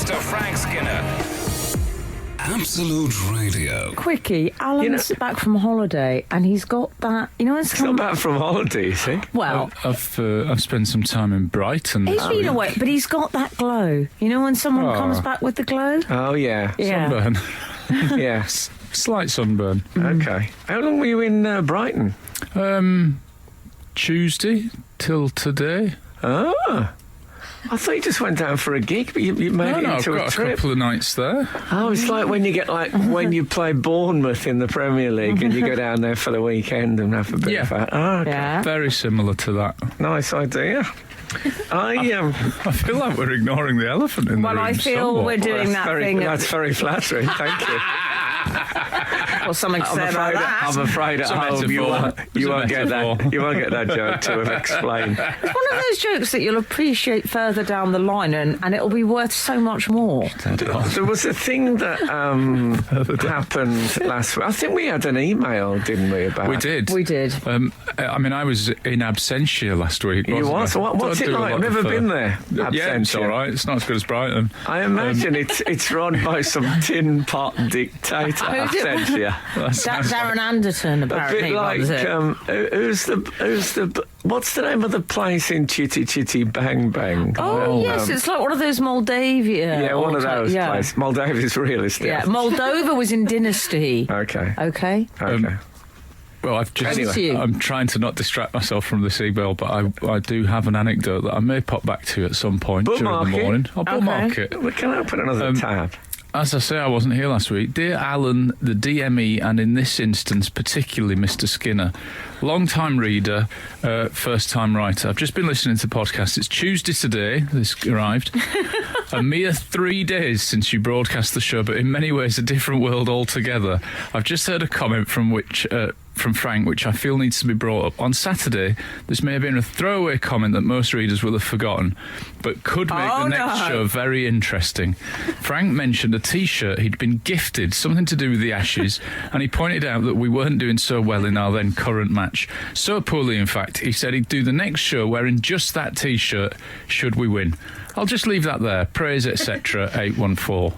best of Frank Skinner. Absolute Radio. Quickie, Alan's back from holiday and he's got that, He's not back from holiday, is he? Well, I've spent some time in Brighton. he's been away, but he's got that glow. You know when someone comes back with the glow? Oh, yeah. Sunburn. Yes. Slight sunburn. Okay. How long were you in Brighton? Tuesday till today. Oh. I thought you just went down for a gig, but you made it into I've got a trip. a couple of nights there. Oh, it's like when you get when you play Bournemouth in the Premier League and you go down there for the weekend and have a bit of that. Oh, okay. Yeah. Very similar to that. Nice idea. I feel like we're ignoring the elephant in the room. Well, I feel somewhat. we're doing that thing. That's very flattering. Thank you. Or something to say about that. I'm afraid at home you won't get that. You won't get that joke to have explained. It's one of those jokes that you'll appreciate further down the line, and it'll be worth so much more. There was a thing that happened last week. I think we had an email, didn't we? About We did. I was in absentia last week. You was? What's it like? I've never been there. Yeah, it's all right. It's not as good as Brighton. I imagine it's run by some tin pot dictator. Absentia. Darren Anderton, apparently. A bit like what's the name of the place in Chitty Chitty Bang Bang? Oh, yes, it's like one of those Moldavia. Yeah, one of those places. Moldavia's real estate. Yeah, Moldova was in Dynasty. Okay. Well, I'm trying to not distract myself from this email, but I do have an anecdote that I may pop back to at some point during the morning. I'll bookmark it. We can open another tab. As I say, I wasn't here last week. Dear Alan, the DME, and in this instance, particularly Mr. Skinner, long-time reader, first-time writer. I've just been listening to the podcast. It's Tuesday today. This arrived. A mere 3 days since you broadcast the show, but in many ways a different world altogether. I've just heard a comment from Frank, which I feel needs to be brought up. On Saturday, this may have been a throwaway comment that most readers will have forgotten, but could make the next show very interesting. Frank mentioned a T-shirt he'd been gifted, something to do with the Ashes, and he pointed out that we weren't doing so well in our then current match. So poorly, in fact, he said he'd do the next show wearing just that T-shirt, should we win. I'll just leave that there. Praise, etc. 814.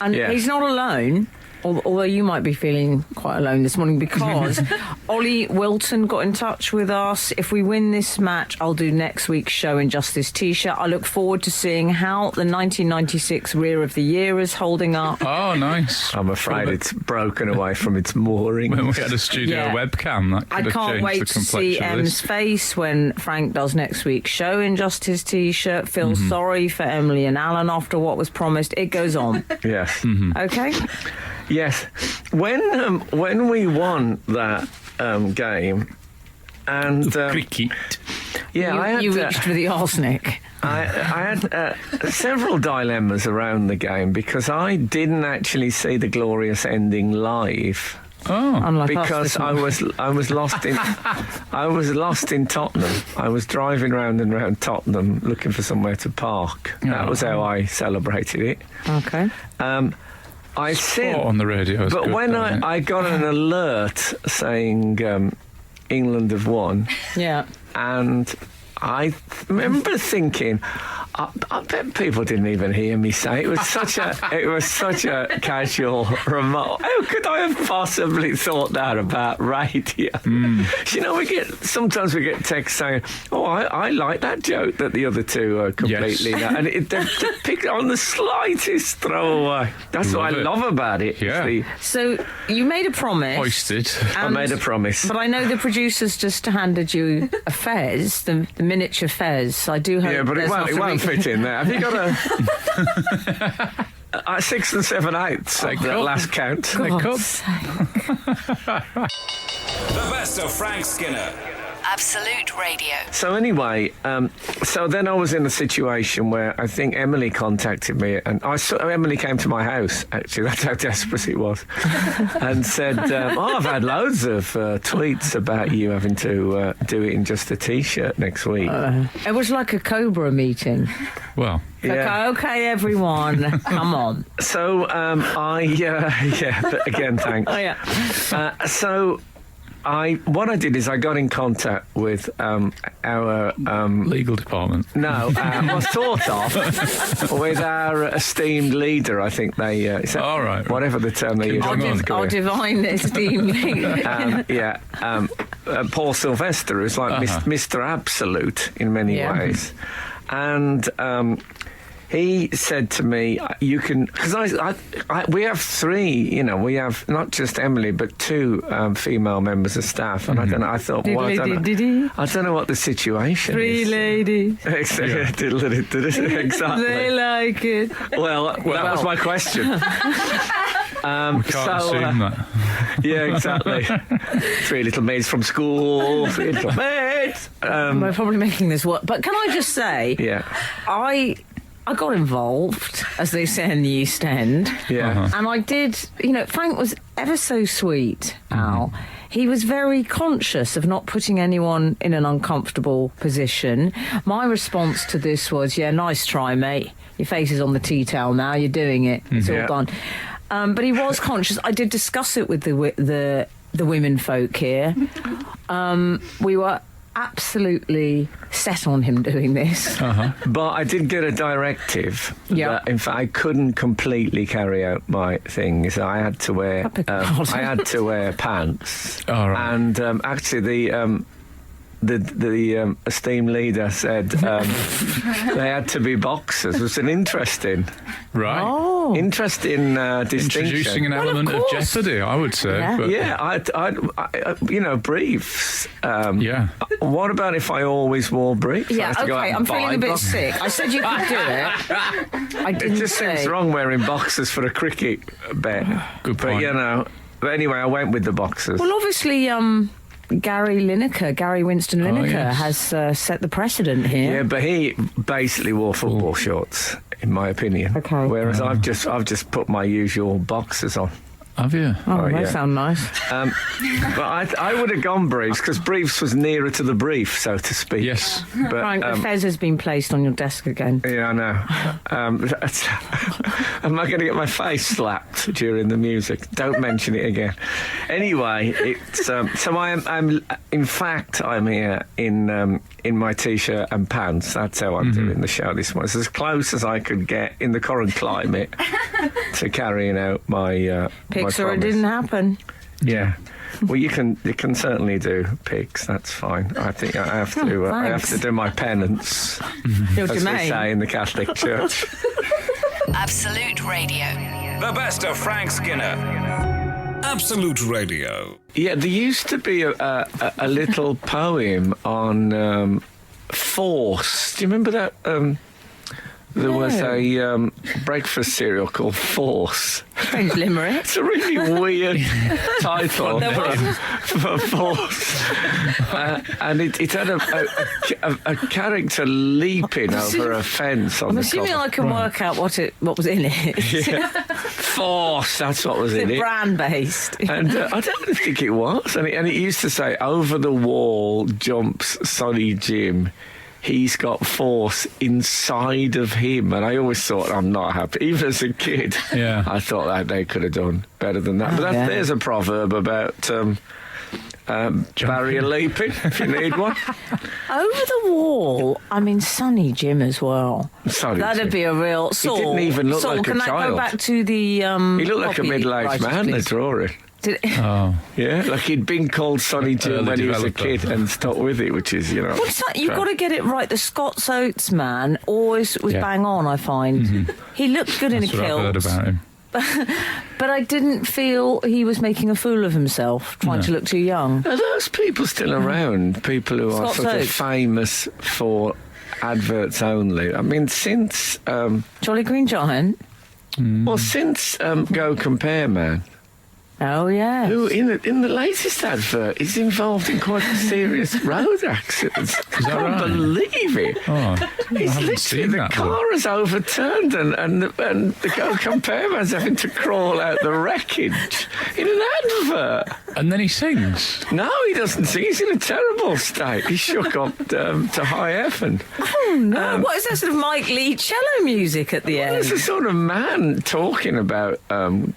And he's not alone. Although you might be feeling quite alone this morning, because Ollie Wilton got in touch with us. If we win this match, I'll do next week's show in just this T-shirt. I look forward to seeing how the 1996 Rear of the Year is holding up. Oh, nice. I'm afraid it's broken away from its moorings. When we had a studio webcam, that could have changed the complexion. I can't wait to see Em's face when Frank does next week's show in just his T-shirt. Feel sorry for Emily and Alan after what was promised. It goes on. Yes. Okay? Yes, when we won that game, and cricket, you reached for the arsenic. I had several dilemmas around the game because I didn't actually see the glorious ending live. Oh, unlike because I was lost in Tottenham. I was driving round and round Tottenham looking for somewhere to park. That was how I celebrated it. Okay. I said on the radio, but when I got an alert saying England have won, and I remember thinking, I bet people didn't even hear me say it. It was such a casual remark. How could I have possibly thought that about radio? You know, sometimes we get texts saying, "Oh, I like that joke that the other two are completely," and they pick on the slightest throwaway. That's what I love about it. Yeah. So you made a promise. Hoisted. I made a promise, but I know the producers just handed you a fez, the miniature fez. I do hope. Yeah, but it won't fit in there. Have you got a 6 and 7/8 that last count? God's The best of Frank Skinner. Absolute Radio. So anyway, so then I was in a situation where I think Emily contacted me, and Emily came to my house, actually, that's how desperate it was, and said, I've had loads of tweets about you having to do it in just a T-shirt next week. It was like a Cobra meeting. Well... Okay, everyone, come on. So, but again, thanks. Oh, yeah. So... what I did is I got in contact with our legal department. No, well, sort of, with our esteemed leader. I think they. All right. Whatever the term they use. Our divine esteemed leader. Paul Sylvester, who's like Mr. Absolute in many ways, and. He said to me, "You can," because we have 3. We have not just Emily, but 2 female members of staff, and I don't know. I thought, well, I don't know what the situation 3 is. ladies. Exactly. They like it. Well, that was my question. Can't assume that. Yeah, exactly. 3 little maids from school. 3 little maids. We're probably making this work, but can I just say, I got involved, as they say in the East End. Yeah. And I did, Frank was ever so sweet, Al. He was very conscious of not putting anyone in an uncomfortable position. My response to this was, nice try, mate. Your face is on the tea towel now. You're doing it. It's all done. But he was conscious. I did discuss it with the women folk here. We were absolutely set on him doing this. But I did get a directive that, in fact, I couldn't completely carry out my thing. So I had to wear pants. All right. And actually, the esteemed leader said they had to be boxers. It was an interesting distinction. Introducing an element of jeopardy, I would say. Yeah. But, I briefs. What about if I always wore briefs? Yeah, okay, I'm feeling a bit sick. I said you could do it. I didn't It just seems wrong wearing boxers for a cricket bet. Good point. But anyway, I went with the boxers. Well, obviously, Gary Winston Lineker has set the precedent here. Yeah, but he basically wore football shorts, in my opinion. Okay. Whereas I've just put my usual boxers on. Have you? Oh, they sound nice. But I would have gone briefs, because briefs was nearer to the brief, so to speak. Yes. But, Frank, the fez has been placed on your desk again. Yeah, I know. Am I going to get my face slapped during the music? Don't mention it again. Anyway, it's so I'm in fact I'm here in my t-shirt and pants. That's how I'm doing the show this morning. It's as close as I could get in the current climate to carrying out my Pixar, it didn't happen. Yeah. Well, you can certainly do pigs. That's fine. I think I have to. I have to do my penance, as we say in the Catholic Church. Absolute Radio. The best of Frank Skinner. Absolute Radio. Yeah, there used to be a little poem on force. Do you remember that? There was a breakfast cereal called Force. Strange limerick. It's a really weird title for Force. And it had a character leaping over a fence on I'm the assuming cover. I can work out what was in it. Yeah. Force, that's what was in it. Brand-based. And I don't think it was. And it used to say, over the wall jumps Sonny Jim. He's got force inside of him. And I always thought, I'm not happy. Even as a kid, I thought that they could have done better than that. But there's a proverb about barrier leaping, if you need one. Over the wall, I mean, Sonny Jim as well. That'd be a real... Saul, he didn't even look like a child. Can I go back to the... he looked like a middle-aged man, the drawing. Yeah, like he'd been called Sonny Jim when he was a kid and stuck with it, which is, What's that? You've got to get it right. The Scots Oates man always was bang on, I find. He looked good in a kilt. That's what I've heard about him. But I didn't feel he was making a fool of himself, trying to look too young. Are those people still around? People who are sort of famous for adverts only? I mean, since... Jolly Green Giant? Well, since Go Compare Man. Oh, yeah. Who, in the latest advert, is involved in quite a serious road accident. I can't believe it. Oh, It's literally the car has overturned and the Go Compare Man's having to crawl out the wreckage in an advert. And then he sings. No, he doesn't sing. He's in a terrible state. He shook up to high heaven. Oh, no. What is that sort of Mike Lee cello music at the end? There's a sort of man talking about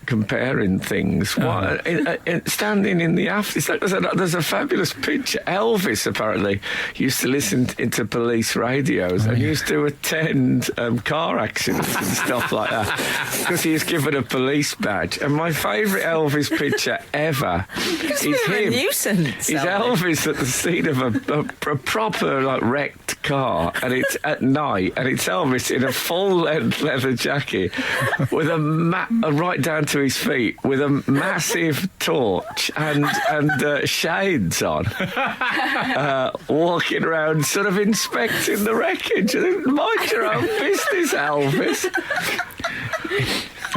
comparing things. Standing in the after. It's like there's a fabulous picture. Elvis, apparently, used to listen into police radios and used to attend car accidents and stuff like that because he was given a police badge. And my favourite Elvis picture ever is him. A nuisance. He's Elvis at the scene of a proper wrecked car, and it's at night, and it's Elvis in a full-length leather jacket with right down to his feet with a massive torch and shades on, walking around, sort of inspecting the wreckage. Mind your own business, Elvis.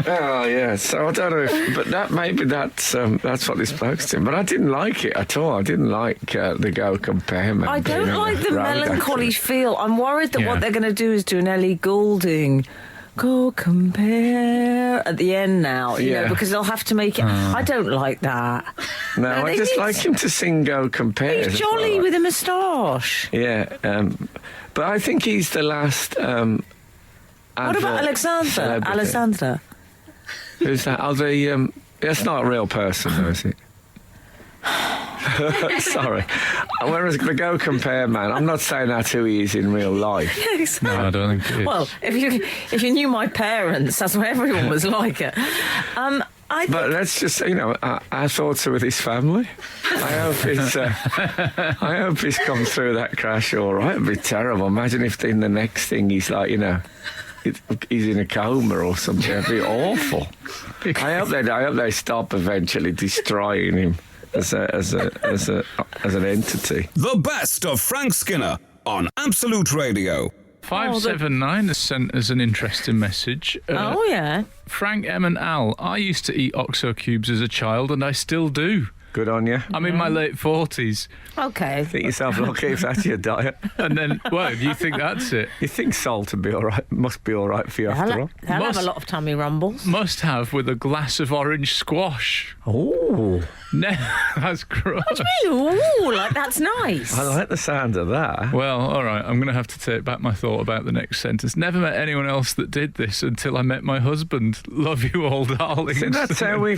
Oh yeah, so I don't know, but that's what this bloke's doing. But I didn't like it at all. I didn't like the Go Compare Man. I don't like the melancholy feel. I'm worried that what they're going to do is do an Ellie Goulding Go Compare at the end now, you know, because they'll have to make it. I don't like that. No, I just like him to sing Go Compare. He's jolly with a moustache. Yeah, but I think he's the last. What about Alexandra? Who's that? That's not a real person, though, is it? Sorry. Whereas the Go Compare Man, I'm not saying that's who he is in real life. Yeah, exactly. No, I don't think it is. Well, if you knew my parents, that's what everyone was like it. But let's just, our thoughts are with his family. I hope he's come through that crash all right. It'd be terrible. Imagine if in the next thing he's like, he's in a coma or something. It'd be awful. I hope they stop eventually destroying him as an entity. The best of Frank Skinner on Absolute Radio. 579 has sent us an interesting message. Frank, M and Al, I used to eat OXO cubes as a child and I still do. Good on you. I'm in my late 40s. Okay. Think yourself lucky if that's your diet. And then, you think that's it? You think salt would be all right? Must be all right for you after all. They'll have a lot of tummy rumbles. Must have with a glass of orange squash. Oh. No, that's gross. What do you mean? Ooh, that's nice. I like the sound of that. Well, all right, I'm going to have to take back my thought about the next sentence. Never met anyone else that did this until I met my husband. Love you all, darling. See, that's how we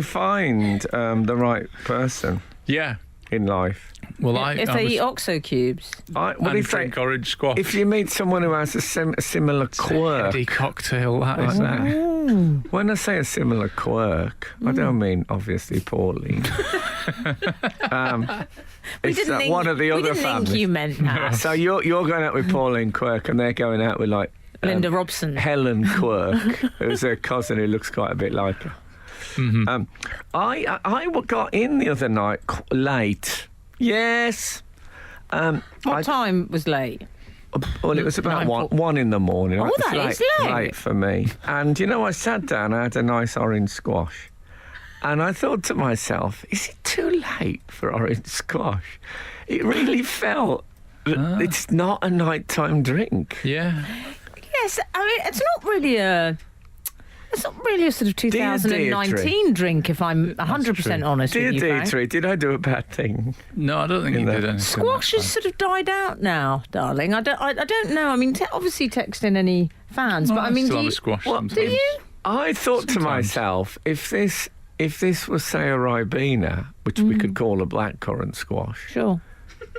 find the right person. Yeah. In life. Well, if they eat OXO cubes. And drink orange squash. If you meet someone who has a similar quirk. Heady cocktail, that is that. When I say a similar quirk, I don't mean obviously Pauline. One of the other families. We didn't think you meant that. So you're going out with Pauline Quirk, and they're going out with Linda Robson, Helen Quirk, who's her cousin who looks quite a bit like her. Mm-hmm. I got in the other night late. Yes. What time was late? Well, it was about one in the morning. Oh, that is late. Late for me. And, I sat down, I had a nice orange squash. And I thought to myself, is it too late for orange squash? It really felt that it's not a nighttime drink. Yeah. Yes, I mean, it's not really a sort of 2019 drink, if I'm 100% honest with you, Frank. Deirdre, did I do a bad thing? No, I don't think you did anything. Squash has sort of died out now, darling. I don't know. I mean, obviously text in any fans, but I mean, still have a squash sometimes. Do you? I thought to myself, if this was, say, a Ribena, which we could call a blackcurrant squash. Sure.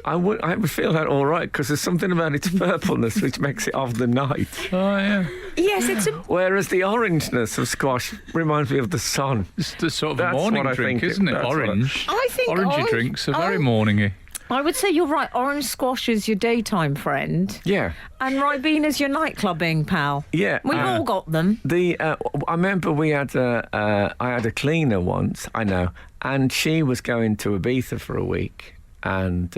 I would feel that all right, because there's something about its purpleness which makes it of the night. Oh, yeah. Yes, it's a... Whereas the orangeness of squash reminds me of the sun. It's the sort of a morning drink, isn't it? Orange. I think orangey drinks are very morningy. I would say you're right. Orange squash is your daytime friend. Yeah. And Ribena's your nightclubbing pal. Yeah. We've all got them. I remember I had a cleaner once, I know, and she was going to Ibiza for a week. And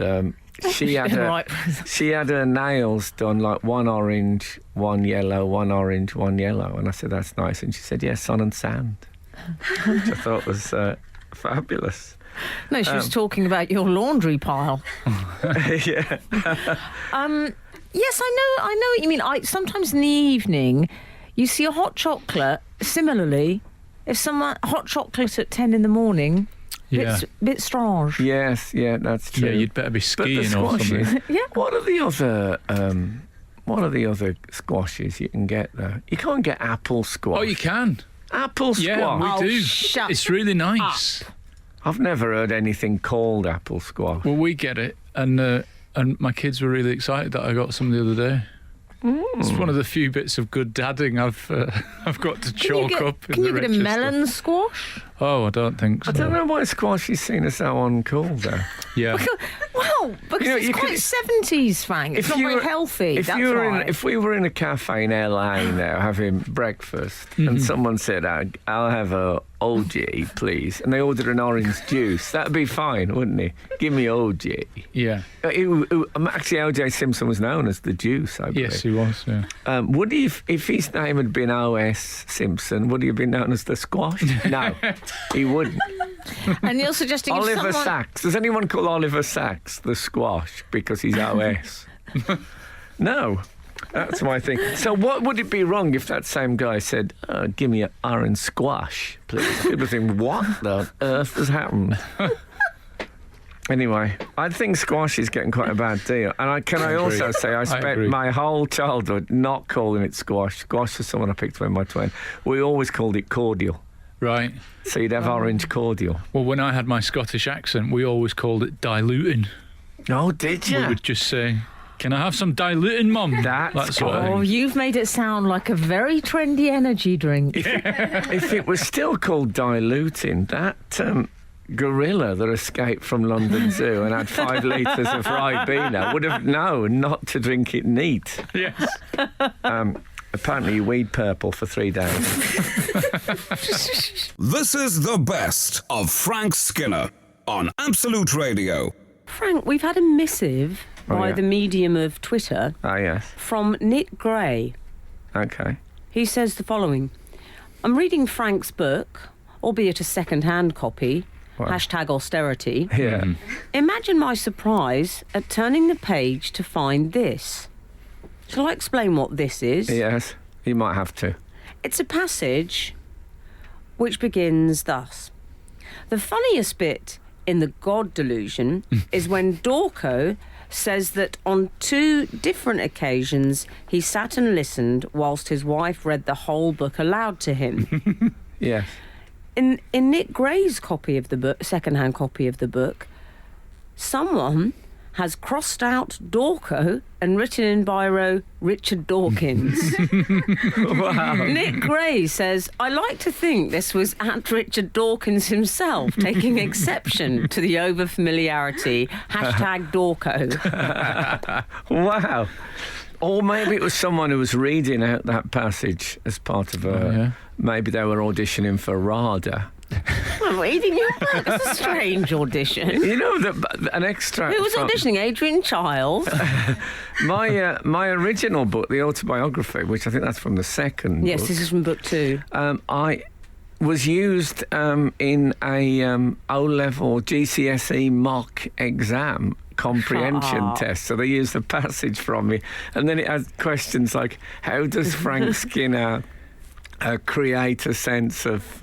she had her nails done like one orange, one yellow, one orange, one yellow. And I said, that's nice. And she said, yes, sun and sand. Which I thought was fabulous. No, she was talking about your laundry pile. Yeah. Yes, I know what you mean. Sometimes in the evening, you see a hot chocolate. Similarly, if someone hot chocolate at 10 in the morning... Yeah. Bit strange. Yes, yeah, that's true. Yeah, you'd better be But the skiing or squashes, something. Yeah. What are the other squashes you can get though? You can't get apple squash. Oh, you can. Apple squash. Yeah, we Oh, do. shut It's really nice. I've never heard anything called apple squash. Well, we get it, and my kids were really excited that I got some the other day. It's one of the few bits of good dadding I've got to chalk up. Can you get a melon squash? Oh, I don't think so. I don't know why squash is seen as so uncool though. Yeah. Well, because You it's could- quite 70s, Frank. It's not very healthy. If That's you were right. if we were in a cafe in LA now having breakfast, and someone said, "I'll have a OG, please," and they ordered an orange juice, that'd be fine, wouldn't it? Give me OG. Yeah. Actually, O.J. Simpson was known as the Juice, I believe. Yes, he was. Yeah. Would he, if his name had been O.S. Simpson, would he have been known as the Squash? No, he wouldn't. And you're suggesting if Oliver someone... Sacks. Does anyone call Oliver Sacks the Squash because he's O.S.? No. That's my thing. So what would it be wrong if that same guy said, give me an orange squash, please? People think, what the earth has happened? Anyway, I think squash is getting quite a bad deal. And I also say I spent agree. my whole childhood not calling it squash. Squash was someone I picked up in my twin. We always called it cordial. Right. So you'd have orange cordial. Well, when I had my Scottish accent, we always called it diluting. Oh, did We you? would just say, "Can I have some diluting, Mum?" That's that sort of Oh, thing. you've made it sound like a very trendy energy drink. If it was still called diluting, that gorilla that escaped from London Zoo and had 5 litres of Ribena would have known not to drink it neat. Yes. Apparently you weed purple for 3 days. This is the best of Frank Skinner on Absolute Radio. Frank, we've had a missive by yeah. the medium of Twitter Ah, yes. from Nick Gray. Okay. He says the following. I'm reading Frank's book, albeit a second-hand copy, Wow. #austerity. Yeah. Imagine my surprise at turning the page to find this. Shall I explain what this is? Yes. You might have to. It's a passage which begins thus. The funniest bit in the God delusion is when Dorco says that on 2 different occasions he sat and listened whilst his wife read the whole book aloud to him. Yes. In Nick Gray's copy of the book, second-hand copy of the book, someone has crossed out Dorco and written in biro Richard Dawkins. Wow. Nick Gray says, I like to think this was at Richard Dawkins himself taking exception to the over-familiarity, #Dorco. Wow. Or maybe it was someone who was reading out that passage as part of a... yeah. Maybe they were auditioning for RADA. I'm reading your book. It's a strange audition. You know, an extract Who was from auditioning? Adrian Chiles? my original book, the autobiography, which I think that's from the second Yes, book. this is from book 2. I was used in a O-level GCSE mock exam comprehension test. So they used the passage from me. And then it had questions like, how does Frank Skinner create a sense of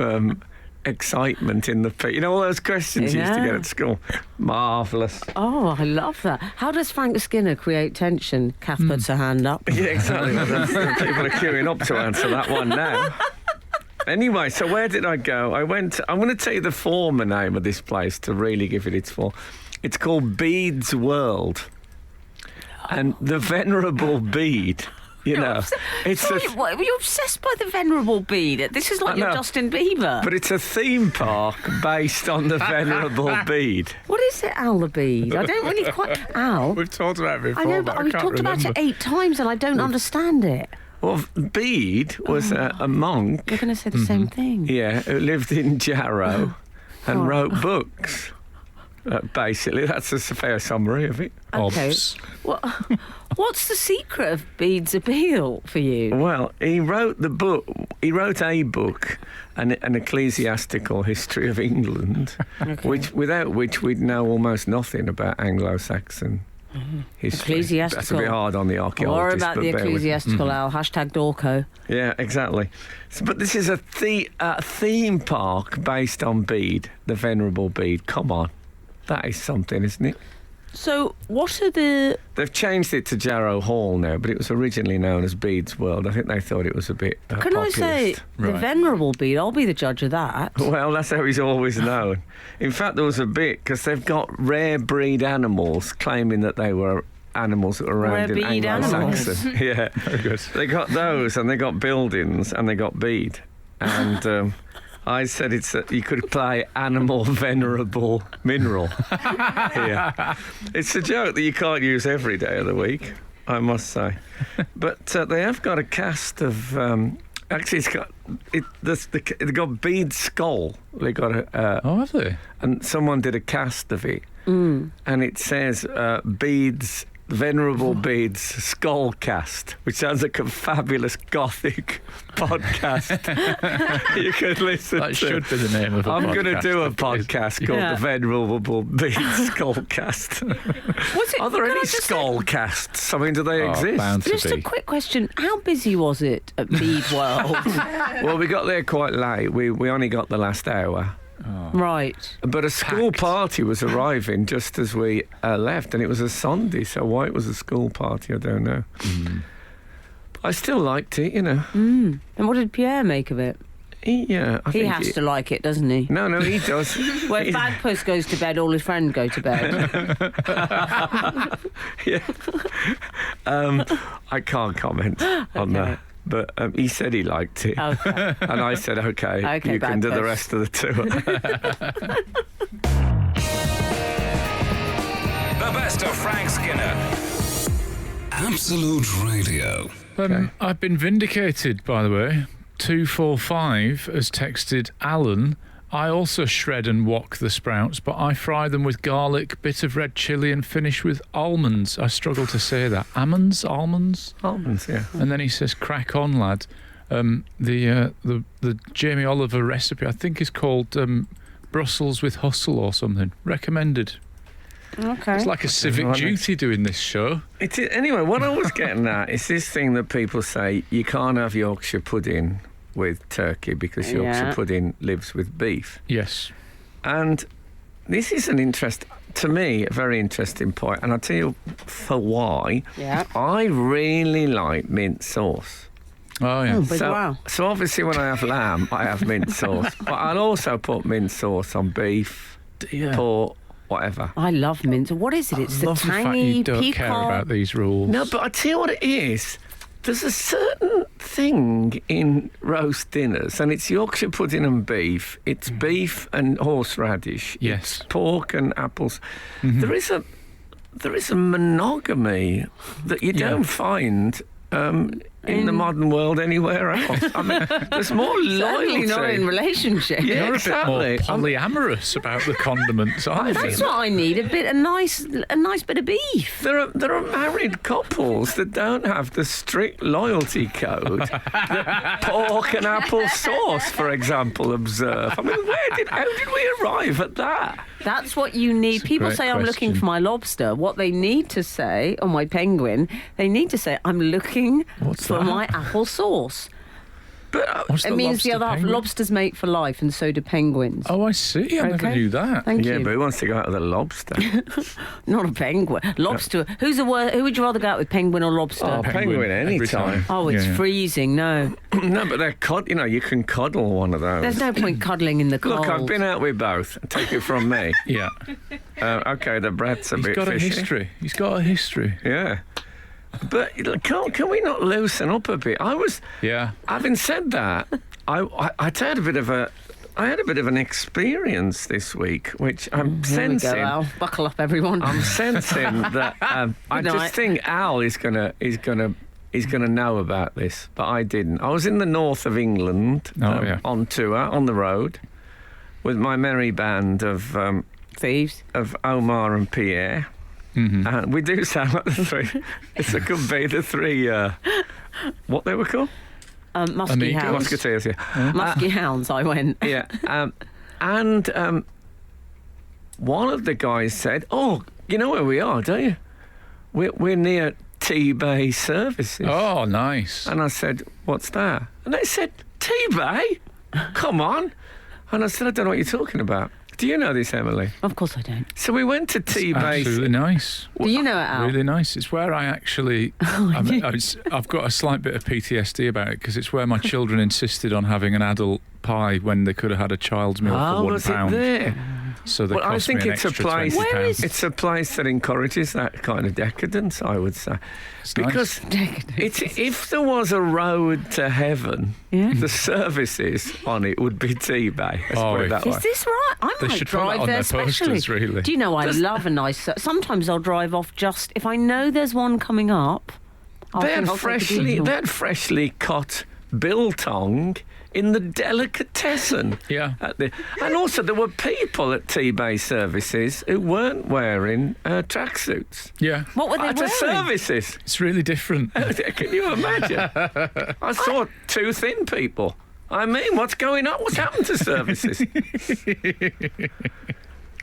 excitement in the people? You know, all those questions you used to get at school. Marvellous. Oh, I love that. How does Frank Skinner create tension? Kath puts her hand up. Yeah, exactly. People are queuing up to answer that one now. Anyway, so where did I go? I'm going to tell you the former name of this place to really give it its full. It's called Bede's World. And the Venerable Bede, you know. It's Sorry, what, you're obsessed by the Venerable Bede. This is like I your know. Justin Bieber. But it's a theme park based on the Venerable Bede. What is it, Al the Bede? I don't really quite... Al? We've talked about it before, I know, but but I we've can't talked remember. about it 8 times and I don't understand it. Well, Bede was a monk, You're going to say the same thing. yeah, who lived in Jarrow and wrote books. Basically, that's a fair summary of it. Okay. Obs. What's the secret of Bede's appeal for you? Well, he wrote a book, an ecclesiastical history of England, without which we'd know almost nothing about Anglo-Saxon history. Ecclesiastical. That's a bit hard on the archaeologists. Worry about but the bear with me. ecclesiastical, Al. Hashtag Dorco. Yeah, exactly. But this is a theme park based on Bede, the Venerable Bede. Come on. That is something, isn't it? So, what are the... They've changed it to Jarrow Hall now, but it was originally known as Bede's World. I think they thought it was a bit Can I say, the Right. Venerable Bede, I'll be the judge of that. Well, that's how he's always known. In fact, there was a bit, because they've got rare breed animals claiming that they were animals that were around Rare in breed Anglo-Saxon. Yeah. Very good. They got those, and they got buildings, and they got Bede. And I said you could play animal venerable mineral here. It's a joke that you can't use every day of the week, I must say. But they have got a cast of... actually, they've got Bede's skull. They got Have they? and someone did a cast of it, and it says Bede's Venerable Bede's skull cast, which sounds like a fabulous gothic podcast you could listen That to. should be the name of a I'm podcast. going to do a if it is. podcast called Yeah. the Venerable Bede's skull cast. Was it, Are there can I any just skull casts? I mean, do they Oh, exist? bound to Just a be. quick question. How busy was it at Bede World? Well, we got there quite late. We only got the last hour. Right. But a school party was arriving just as we left, and it was a Sunday, so why it was a school party, I don't know. But I still liked it, you know. And what did Pierre make of it? I He think has to like it, doesn't he? No, he does. When Bagpuss goes to bed, all his friends go to bed. Yeah. I can't comment on that. But he said he liked it. Okay. And I said, OK, Okay, you can do the Bagpuss. rest of the tour. The best of Frank Skinner. Absolute Radio. I've been vindicated, by the way. 245 has texted Alan. I also shred and wok the sprouts, but I fry them with garlic, bit of red chilli, and finish with almonds. I struggle to say that. Almonds? Almonds? Almonds, yeah. And then he says, crack on, lad. The Jamie Oliver recipe, I think, is called Brussels with Hustle or something. Recommended. Okay. It's like a civic Right. duty doing this show. It is, anyway, what I was getting at is this thing that people say you can't have Yorkshire pudding with turkey because Yorkshire Yeah. pudding lives with beef. Yes. And this is to me, a very interesting point. And I'll tell you for why. Yeah. I really like mint sauce. Oh, yeah. But wow. So obviously when I have lamb, I have mint sauce. But I'll also put mint sauce on beef, Yeah. pork, whatever. I love mint. What is it? It's the Love the fact tangy you don't pecan. care about these rules. No, but I tell you what it is. There's a certain thing in roast dinners, and it's Yorkshire pudding and beef. It's beef and horseradish. Yes. It's pork and apples. There is a monogamy that you don't find in the modern world anywhere else. I mean, there's more Certainly loyalty. not in relationship. Yeah, You're exactly. a bit more polyamorous about the condiments, aren't you? That's what I need. A nice bit of beef. There are married couples that don't have the strict loyalty code that pork and apple sauce, for example, observe. I mean, how did we arrive at that? That's what you need. a People great say I'm looking question. for my lobster. What they need to say, or my penguin, they need to say I'm looking What's for that? my apple sauce. But What's It the means lobster the other half. penguin? Lobsters mate for life, and so do penguins. Oh, I see. I never Okay. knew that. Thank yeah, you. but who wants to go out with a lobster? Not a penguin. Lobster. Who would you rather go out with, penguin or lobster? Oh, penguin every anytime. Oh, it's Yeah, yeah. freezing. No, No, but they're you can cuddle one of those. there's no point cuddling in the cold. Look, I've been out with both. Take it from me. Yeah. Okay, the bread's a He's bit got fishy. a history. He's got a history. Yeah. But can we not loosen up a bit? Yeah. Having said that, I had a bit of an experience this week, which I'm Here we go, sensing. Al. Buckle up, everyone. I'm sensing that I Good just night. think Al is gonna know about this, but I didn't. I was in the north of England on tour on the road with my merry band of Thieves. Omar and Pierre. And we do sound like the three. It could be the three. What they were called? Musky Amigos. hounds. Musketeers. Yeah. Musky hounds. I went. Yeah. And one of the guys said, "Oh, you know where we are, don't you?" we're near T-Bay Services. Oh, nice. And I said, what's that? And they said, T-Bay? Come on. And I said, I don't know what you're talking about. Do you know this, Emily? Of course I don't. So we went to T-Bay. Absolutely nice. Do you know it, Al? Really nice. It's where I actually, I've got a slight bit of PTSD about it because it's where my children insisted on having an adult pie when they could have had a child's meal for was £1. it there? So they Well, I cost think me an it's a extra place. £20. It's a place that encourages that kind of decadence, I would say, It's because if there was a road to heaven, the services on it would be T-Bay. Let's put it that way. Is this right? I They might should put that drive on there their specially. posters, really. Do you know I love a nice... Sometimes I'll drive off just... If I know there's one coming up... They had freshly cut biltong in the delicatessen. Yeah. And also there were people at T-Bay Services who weren't wearing tracksuits. Yeah. What were they At the wearing? services. It's really different. Can you imagine? I saw two thin people. I mean, what's going on? What's happened to services?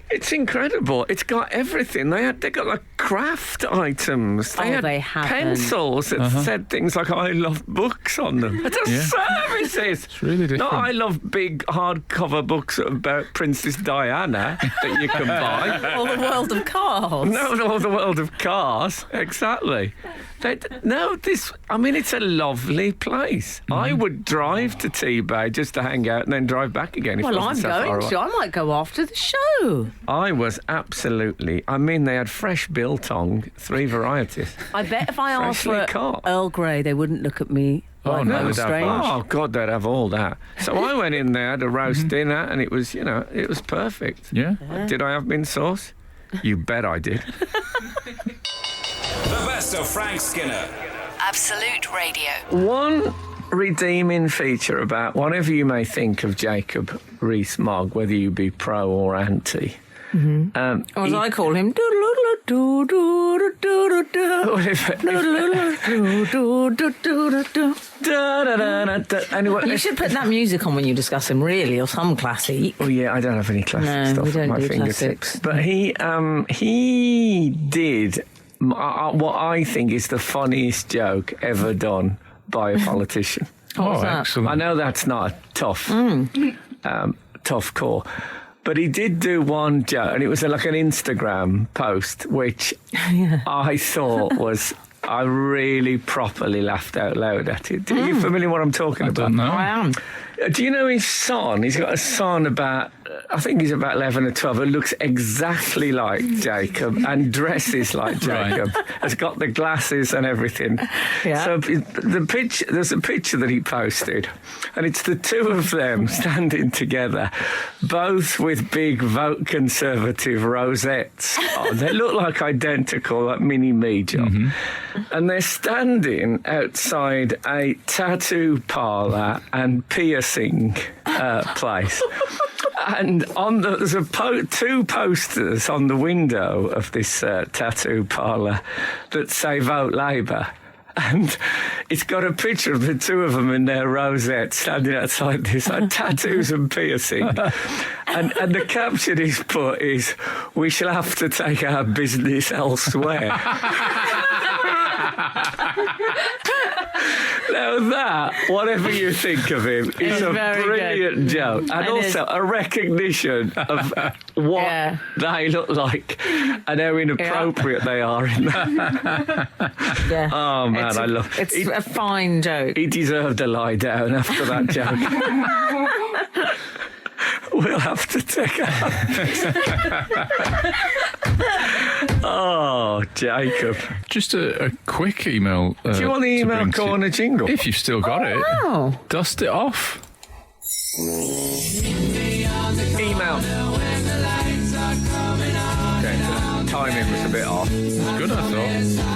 It's incredible. It's got everything. They got like craft items. They had haven't. pencils that said things like "I love books" on them. It's services. It's really different. No, I love big hardcover books about Princess Diana that you can buy. Or the world of cars. No, the world of cars. Exactly. It's a lovely place. I would drive to T-Bay just to hang out and then drive back again. Well, I'm going to. I might go after the show. I was absolutely... they had fresh biltong, 3 varieties. I bet if I asked for Freshly cut. Earl Grey, they wouldn't look at me like no, that was they'd have strange. Oh, God, they'd have all that. So I went in there, had a roast dinner, and it was, it was perfect. Yeah. Did I have mint sauce? You bet I did. The best of Frank Skinner. Absolute Radio. One redeeming feature about whatever you may think of Jacob Rees-Mogg, whether you be pro or anti. Or as I call him, Anyway, you should put that music on when you discuss him, really, or some classic. Oh yeah, I don't have any classic No, stuff we don't at my do fingertips. classics. But he did what I think is the funniest joke ever done by a politician. What's that? Excellent. I know that's not a tough call. But he did do one joke, and it was like an Instagram post, which I thought was... I really properly laughed out loud at it. Are you familiar with what I'm talking about? I don't know. I am. Do you know his son? He's got a son about, I think he's about 11 or 12, who looks exactly like Jacob and dresses like Jacob. Has got the glasses and everything. Yeah. So there's a picture that he posted, and it's the two of them standing together, both with big Vote Conservative rosettes on. They look like identical, like mini-me, John. And they're standing outside a tattoo parlour and piercing place. And there's two posters on the window of this tattoo parlour that say Vote Labour. And it's got a picture of the two of them in their rosettes standing outside this, like tattoos and piercing. And the caption he's put is, "We shall have to take our business elsewhere." Now that, whatever you think of him, is a brilliant joke. And also a recognition of what they look like and how inappropriate they are in that. Yeah. Oh, man, I love it. It's a fine joke. He deserved a lie down after that joke. We'll have to take out. Oh, Jacob. Just a quick email. Do you want the email corner jingle? If you've still got it. Oh. Dust it off. Email. Okay, so the timing was a bit off. Good, I thought.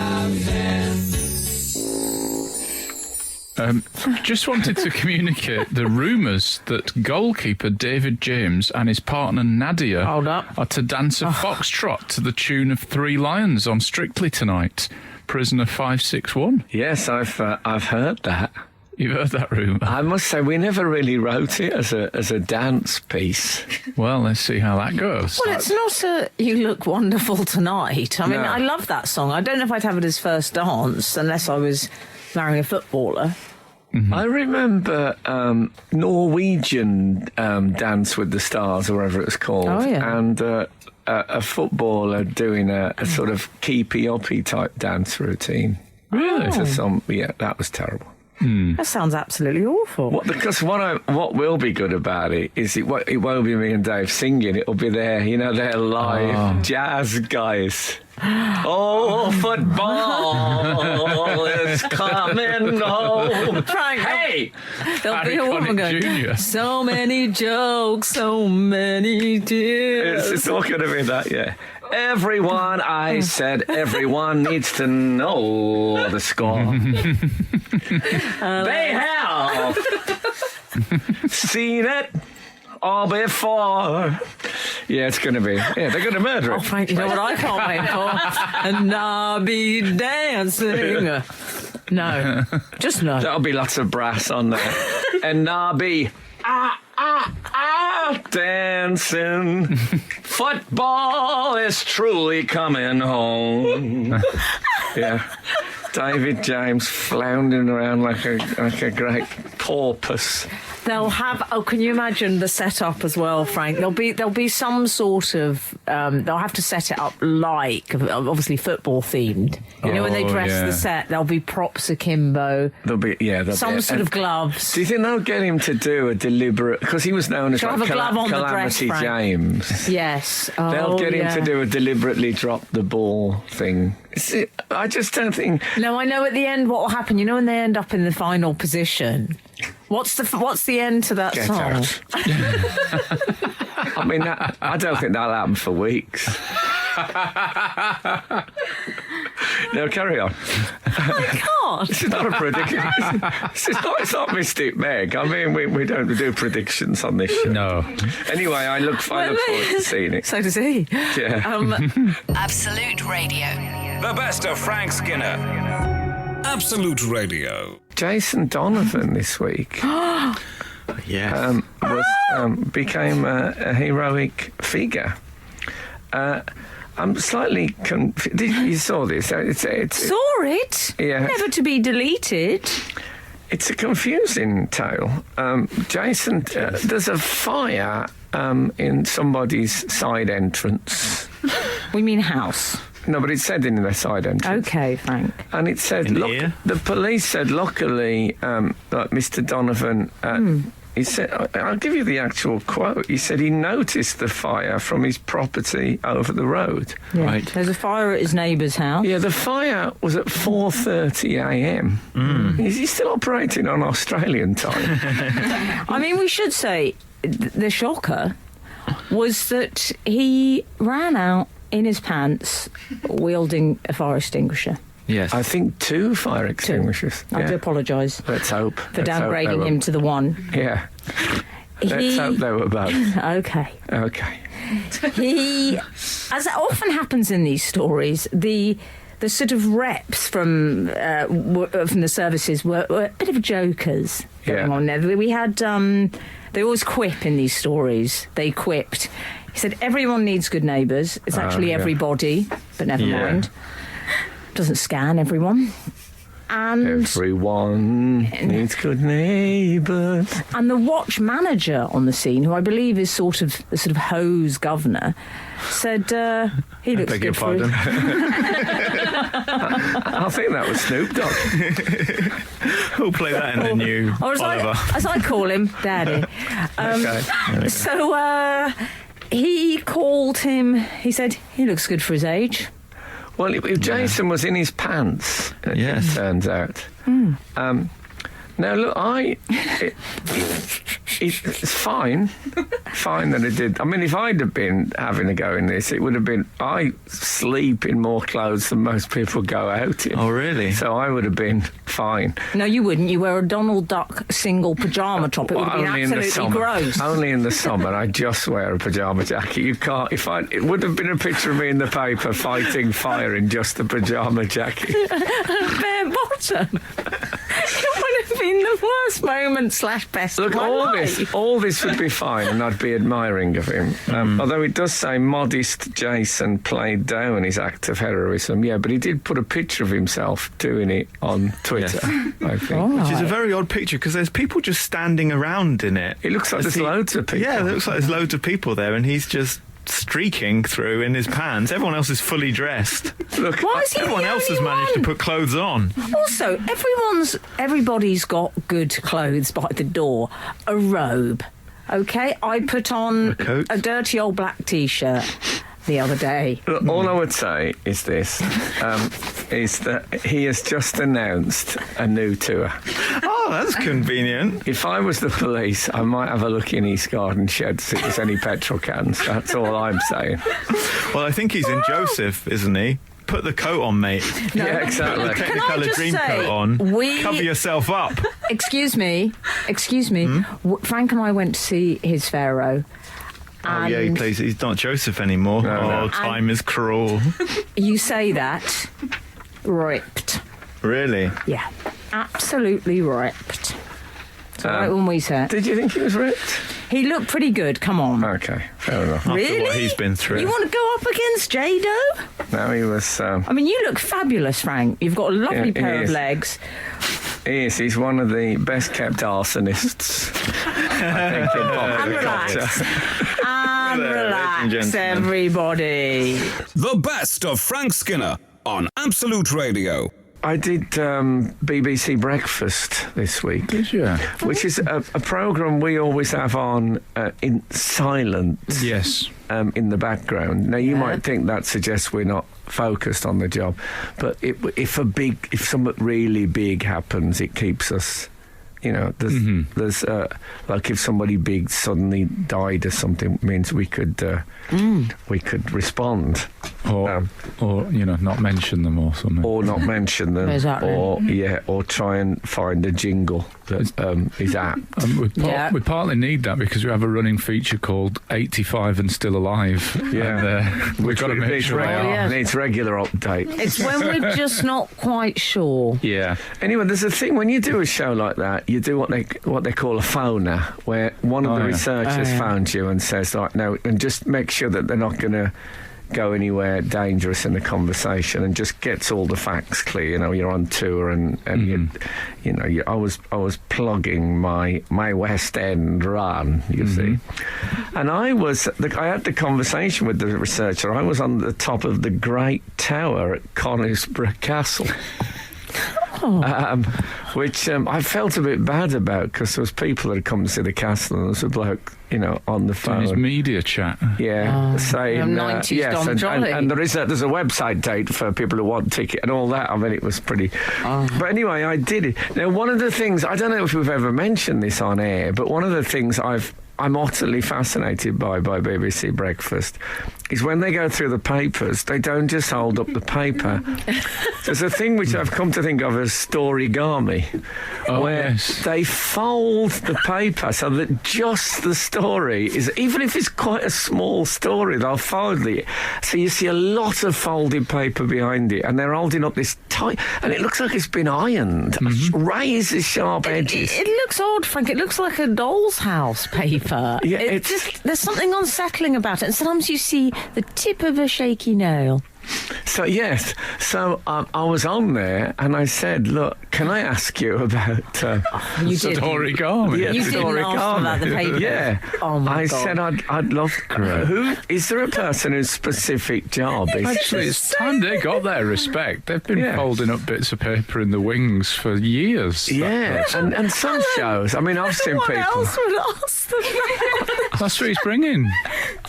Just wanted to communicate the rumours that goalkeeper David James and his partner Nadia Hold up. are to dance a foxtrot to the tune of 3 Lions on Strictly tonight. Prisoner 561. Yes, I've heard that. You've heard that rumour. I must say, we never really wrote it as a dance piece. Well, let's see how that goes. Well, it's not a "You Look Wonderful Tonight." I mean, No. I love that song. I don't know if I'd have it as first dance unless I was marrying a footballer. I remember Norwegian Dance with the Stars, or whatever it was called. Oh, yeah. And a footballer doing a sort of keepy-uppy type dance routine. Really? To some, yeah, that was terrible. That sounds absolutely awful. Because what will be good about it is it won't be me and Dave singing. It'll be they're live jazz guys. Oh, football is coming home. Frank, Hey! there'll be Harry a woman Connick going, Jr.. so many jokes, so many tears. It's all going to be that, yeah. Everyone, I said, everyone needs to know the score. They have seen it all before. Yeah, it's going to be. Yeah, they're going to murder Oh, it. Frank, you know what I can't wait for? And I'll be dancing. No, just no. There'll be lots of brass on there. And I'll be dancing. Football is truly coming home. Yeah. David James floundering around like a great porpoise. They'll have. Oh, can you imagine the setup as well, Frank? There'll be some sort of. They'll have to set it up like obviously football themed. You know, when they dress the set, there'll be props akimbo. There'll be Some sort of gloves. Do you think they'll get him to do a deliberate? Because he was known as Shall I like have a glove on the dress, Calamity Frank? James. Yes. They'll get him yeah. to do a deliberately drop the ball thing. I just don't think. No, I know at the end what will happen. You know, when they end up in the final position. What's the end to that Get song? out. I mean, I don't think that'll happen for weeks. No, carry on. I can't. This is not a prediction. It's not Mystic Meg. I mean, we don't do predictions on this show. No. Anyway, I look forward to seeing it. So does he. Yeah. Absolute Radio. The best of Frank Skinner. Absolute Radio. Jason Donovan this week Yes. became a heroic figure. I'm slightly confused. You saw this? Saw it? Yeah. Never to be deleted. It's a confusing tale. Jason, there's a fire in somebody's side entrance. We mean house. No, but it said in the side entrance. Okay, Frank. And it said, In the ear? the police said, luckily, like Mr. Donovan, he said, I'll give you the actual quote. He said he noticed the fire from his property over the road. Yeah. Right. There's a fire at his neighbour's house. Yeah, the fire was at 4:30 a.m. Is he still operating on Australian time? I mean, we should say the shocker was that he ran out in his pants wielding a fire extinguisher. Yes. I think 2 fire extinguishers. I do Yeah. apologise Let's hope. for downgrading him to the one. Yeah. Let's hope they were both. Okay. Okay. He, as often happens in these stories, the sort of reps from the services were a bit of jokers going Yeah. on there. We had they always quip in these stories. They quipped. He said everyone needs good neighbours. It's actually yeah. everybody, but never Yeah. mind. Doesn't scan everyone. And Everyone needs good neighbours. And the watch manager on the scene, who I believe is sort of the sort of hose governor, said he looks Beg your good for pardon. I think that was Snoop Dogg. We'll play that in the new Or Oliver. as I call him, Daddy. Okay. So he called him. He said he looks good for his age. Well, if Jason was in his pants, Yes. it turns out. Now, look, it's fine that it did. I mean, if I'd have been having a go in this, it would have been, I sleep in more clothes than most people go out in. Oh, really? So I would have been fine. No, you wouldn't. You wear a Donald Duck single pyjama top. It would have been Only in the absolutely summer. gross. Only in the summer. I just wear a pyjama jacket. You can't. It would have been a picture of me in the paper fighting fire in just a pyjama jacket. Bare bottom. It would have been the moment / best. Look, of my life. all this would be fine, and I'd be admiring of him. Although it does say modest Jason played down his act of heroism. Yeah, but he did put a picture of himself doing it on Twitter, I think. Which is a very odd picture because there's people just standing around in it. It looks like there's loads of people. Yeah, it looks like there's loads of people there, and he's just streaking through in his pants. Everyone else is fully dressed. Look, Why is he everyone the else has only managed to one? put clothes on. Also, everybody's got good clothes by the door. A robe. Okay, I put on coat. a dirty old black T-shirt the other day. Look, all I would say is this, is that he has just announced a new tour. Oh, that's convenient. If I was the police, I might have a look in his garden shed to see if there's any petrol cans. That's all I'm saying. Well, I think he's in Joseph, isn't he? Put the coat on, mate. No. Yeah, exactly. Put the Can I Technicolor just dream say, coat on. Cover yourself up. Excuse me. Frank and I went to see his Pharaoh. Oh, yeah, and he's not Joseph anymore. No. Time is cruel. You say that. Ripped. Really? Yeah. Absolutely ripped. It's all right when we say it. Did you think he was ripped? He looked pretty good, come on. Okay, fair enough. Really? what he's been through. You want to go up against Jado? No, he was... I mean, you look fabulous, Frank. You've got a lovely Yeah, pair he of is. legs. he's one of the best-kept arsonists, I think, in popular culture. And Ladies and relax, gentlemen. everybody. The best of Frank Skinner on Absolute Radio. I did BBC Breakfast this week. Did you? Which is a programme we always have on in silence. Yes. In the background. Now you might think that suggests we're not focused on the job, but if something really big happens, it keeps us. You know, there's like if somebody big suddenly died or something, means we could respond. Or not mention them or something. Or not mention them, Exactly. or try and find a jingle that is apt. We partly need that because we have a running feature called 85 and Still Alive. Yeah. And, we've got to make sure they are. Needs regular update. It's when we're just not quite sure. Yeah. Anyway, there's a thing when you do a show like that, you do what they call a phoner, where one of the researchers found you and says, like, no, and just make sure that they're not going to go anywhere dangerous in the conversation, and just gets all the facts clear. You know, you're on tour, and I was plugging my West End run, you see, and I had the conversation with the researcher. I was on the top of the Great Tower at Conisbrough Castle. Which I felt a bit bad about, because there was people that had come to see the castle, and there was a bloke, on the phone. His media chat. Yeah, saying 90s yes, Dom Jolly. and there's a website date for people who want ticket and all that. I mean, it was pretty. But anyway, I did it. Now, one of the things, I don't know if we've ever mentioned this on air, but one of the things I'm utterly fascinated by BBC Breakfast is when they go through the papers, they don't just hold up the paper. There's a thing which I've come to think of as storygami, where they fold the paper so that just the story is, even if it's quite a small story, they'll fold it. So you see a lot of folded paper behind it, and they're holding up this tight, and it looks like it's been ironed, razor sharp edges. It looks odd, Frank. It looks like a doll's house paper. Yeah, there's something unsettling about it. And sometimes you see the tip of a shaky nail. So, yes. So, I was on there and I said, look, can I ask you about... You did. Origami. Yeah, You didn't ask about the paper. Yeah. Oh, my I God. said I'd love... Who... Is there a person whose specific job is... Actually, it's time they got their respect. They've been folding up bits of paper in the wings for years. Yeah, and some shows. I mean, I've seen Someone people... else would ask them that. That's what he's bringing.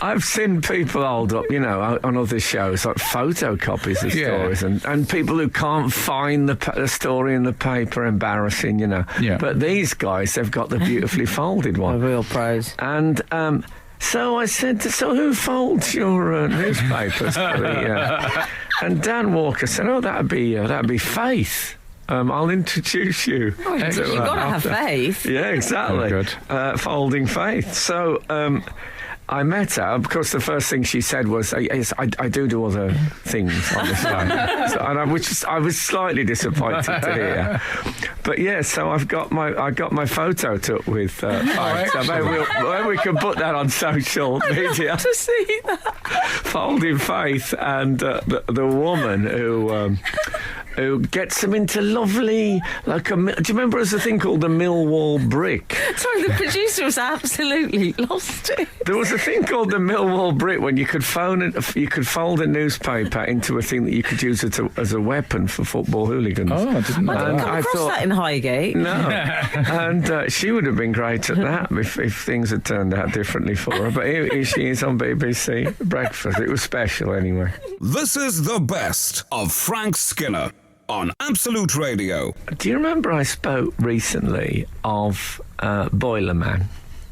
I've seen people hold up, on other shows, like photocopies of stories, and people who can't find the story in the paper, embarrassing, Yeah. But these guys, they've got the beautifully folded one. Real pros. And so I said, so who folds your newspapers? And Dan Walker said, that'd be Faith. I'll introduce you. Oh, you've got to have faith. Yeah, exactly. Very good. Folding Faith. So I met her. Of course, the first thing she said was, "Yes, I do other things on the side," I was slightly disappointed to hear. But so I got my photo took with Faith. So maybe we can put that on social media. To see that. Folding Faith and the woman who gets them into lovely, do you remember there's a thing called the Millwall brick? Sorry, the producer was absolutely lost it. There was a thing called the Millwall brick when you could fold a newspaper into a thing that you could use as a weapon for football hooligans. Oh, I didn't know I didn't come across that in Highgate. No. And she would have been great at that if things had turned out differently for her. But here she is on BBC Breakfast. It was special anyway. This is the best of Frank Skinner on Absolute Radio. Do you remember I spoke recently of Boiler Man?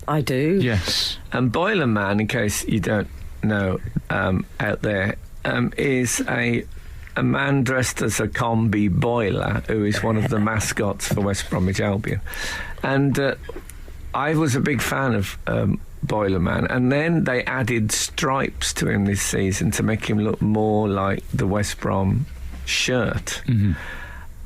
I do. Yes. And Boiler Man, in case you don't know out there, is a man dressed as a combi boiler who is one of the mascots for West Bromwich Albion. And I was a big fan of Boiler Man, and then they added stripes to him this season to make him look more like the West Brom shirt. Mm-hmm.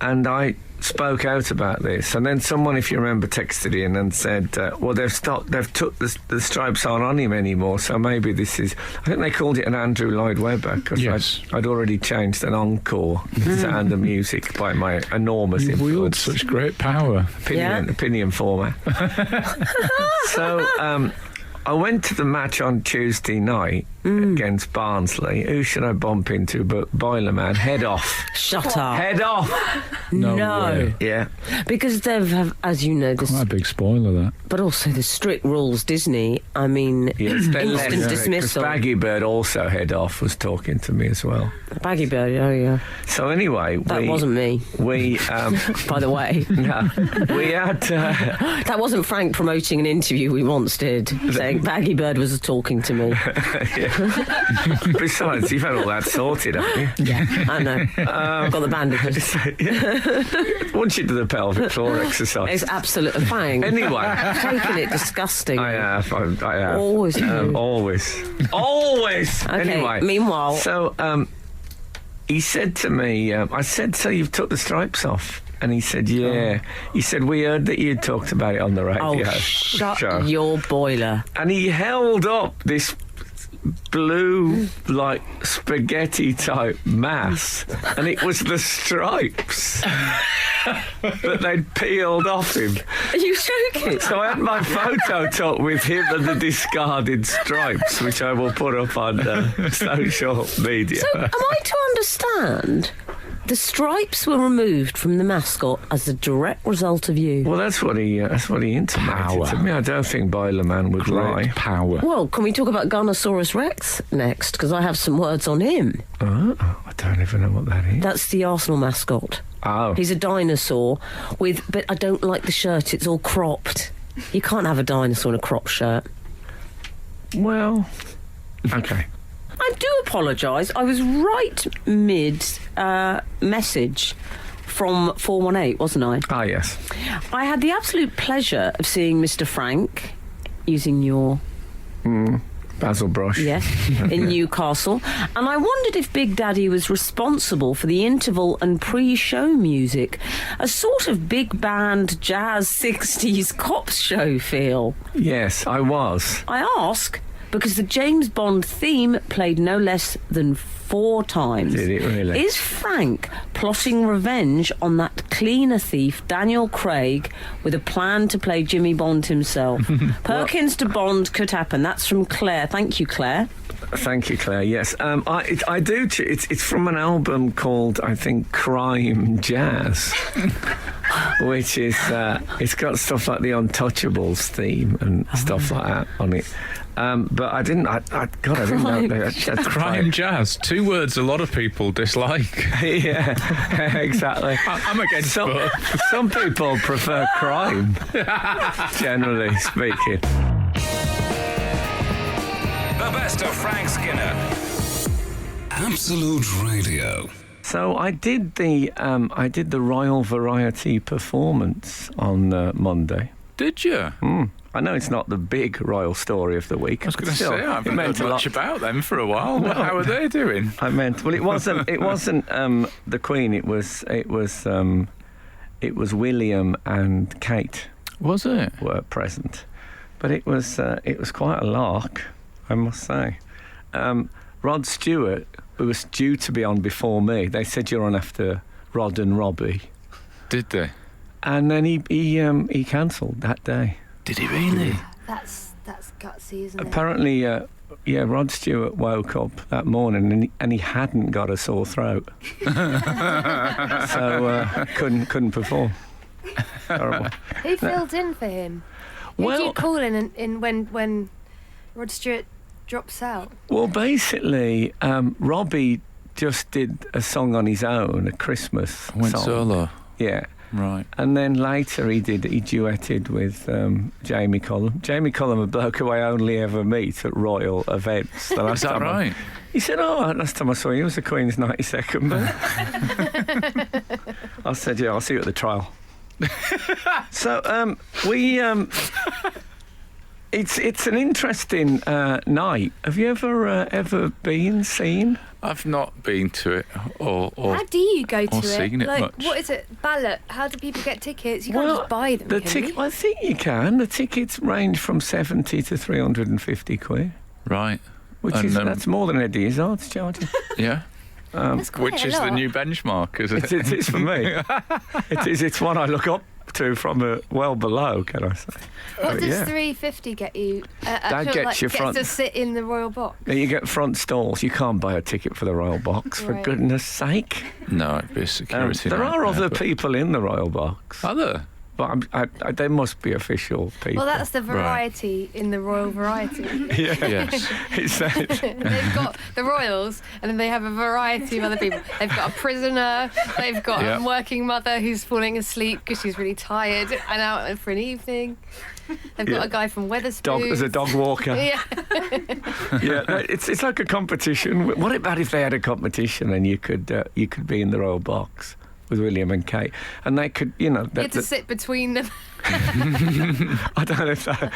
And I spoke out about this, and then someone, if you remember, texted in and said, well, they've took the stripes aren't on him anymore, so maybe this is, I think they called it an Andrew Lloyd Webber, because I'd already changed an encore sound of music by my enormous You influence. wield such great power. Opinion former. So I went to the match on Tuesday night against Barnsley. Who should I bump into but Boiler Man? Head off. Shut up. Head off. No way. Yeah. Because they've, as you know, Quite a big spoiler, that. but also the strict rules, Disney. I mean, instant dismissal. Baggy Bird also head off was talking to me as well. Baggy Bird, oh yeah. So anyway, That wasn't me, We, by the way. no, we had. That wasn't Frank promoting an interview we once did, saying Baggy Bird was talking to me. Besides, you've had all that sorted, haven't you? Yeah, I know. I've got the bandages. Once you do the pelvic floor exercise. It's absolute bang. Anyway. Taking it disgusting. I have. Always do. Always. Okay, Anyway. meanwhile. So, he said to me, I said, so you've took the stripes off? And he said, yeah. He said, we heard that you talked about it on the radio. Oh, shut your boiler. And he held up this blue, like, spaghetti-type mass, and it was the stripes that they'd peeled off him. Are you joking? So I had my photo took with him and the discarded stripes, which I will put up on social media. So, am I to understand the stripes were removed from the mascot as a direct result of you? Well, that's what he intimated to me. I don't think Boiler Man would lie. Great power. Well, can we talk about Garnosaurus Rex next? Because I have some words on him. Oh, I don't even know what that is. That's the Arsenal mascot. Oh. He's a dinosaur but I don't like the shirt. It's all cropped. You can't have a dinosaur in a cropped shirt. Well, okay. I do apologise. I was right mid message from 418, wasn't I? Ah, yes. I had the absolute pleasure of seeing Mr. Frank using your Basil brush. yes in Newcastle, and I wondered if Big Daddy was responsible for the interval and pre-show music, a sort of big band jazz 60s cops show feel. Yes, I was. I ask because the James Bond theme played no less than 4 times. Did it really? Is Frank plotting revenge on that cleaner thief, Daniel Craig, with a plan to play Jimmy Bond himself? Perkins to Bond could happen. That's from Claire. Thank you, Claire. Thank you, Claire. Yes, I do. It's from an album called, I think, Crime Jazz, which is it's got stuff like the Untouchables theme and stuff like that on it. But I didn't. I didn't know. Crime jazz. 2 words a lot of people dislike. Yeah, exactly. I'm against both. Some people prefer crime, generally speaking. The best of Frank Skinner. Absolute Radio. So I did the Royal Variety performance on Monday. Did you? I know it's not the big royal story of the week. I was going to say, I haven't heard much about them for a while. No. How are they doing? I meant, well, it wasn't the Queen. It was William and Kate Was it? were present, but it was quite a lark, I must say. Rod Stewart, who was due to be on before me, they said you're on after Rod and Robbie, Did they? and then he cancelled that day. Did he really? That's gutsy, isn't it? Apparently, Rod Stewart woke up that morning and he hadn't got a sore throat, so couldn't perform. Horrible. Who filled in for him? Who do you call in when Rod Stewart drops out? Well, basically, Robbie just did a song on his own, a Christmas Went song. solo. Yeah. Right. And then later he duetted with Jamie Cullum. Jamie Cullum, a bloke who I only ever meet at royal events. The last Is that time right? He said, last time I saw you was the Queen's 92nd birthday. I said, yeah, I'll see you at the trial. So it's an interesting night. Have you ever seen? I've not been to it or How do you go to or it? seen it Like, much. what is it? Ballot? How do people get tickets? You can't just buy them, can you? I think you can. The tickets range from 70 to 350 quid, Right. which And, that's more than Eddie Izzard's charging. Yeah. That's quite Which a is lot. the new benchmark, is it? It is for me. It is. It's one I look up to from well below. Can I say? What does yeah. 350 get you? That gets you front. to sit in the royal box. You get front stalls. You can't buy a ticket for the royal box, for Right. goodness sake. No, it'd be a security. There are nightmare, other but- people in the royal box, Are there? but they must be official people. Well, that's the variety in the royal variety. Yes. It's that. They've got the royals, and then they have a variety of other people. They've got a prisoner. They've got Yeah. a working mother who's falling asleep because she's really tired and out for an evening. They've got Yeah. a guy from Weatherspoons. There's a dog walker. Yeah. Yeah, no, it's like a competition. What about if they had a competition and you could be in the royal box with William and Kate, and they could, You had to sit between them. I don't know if that,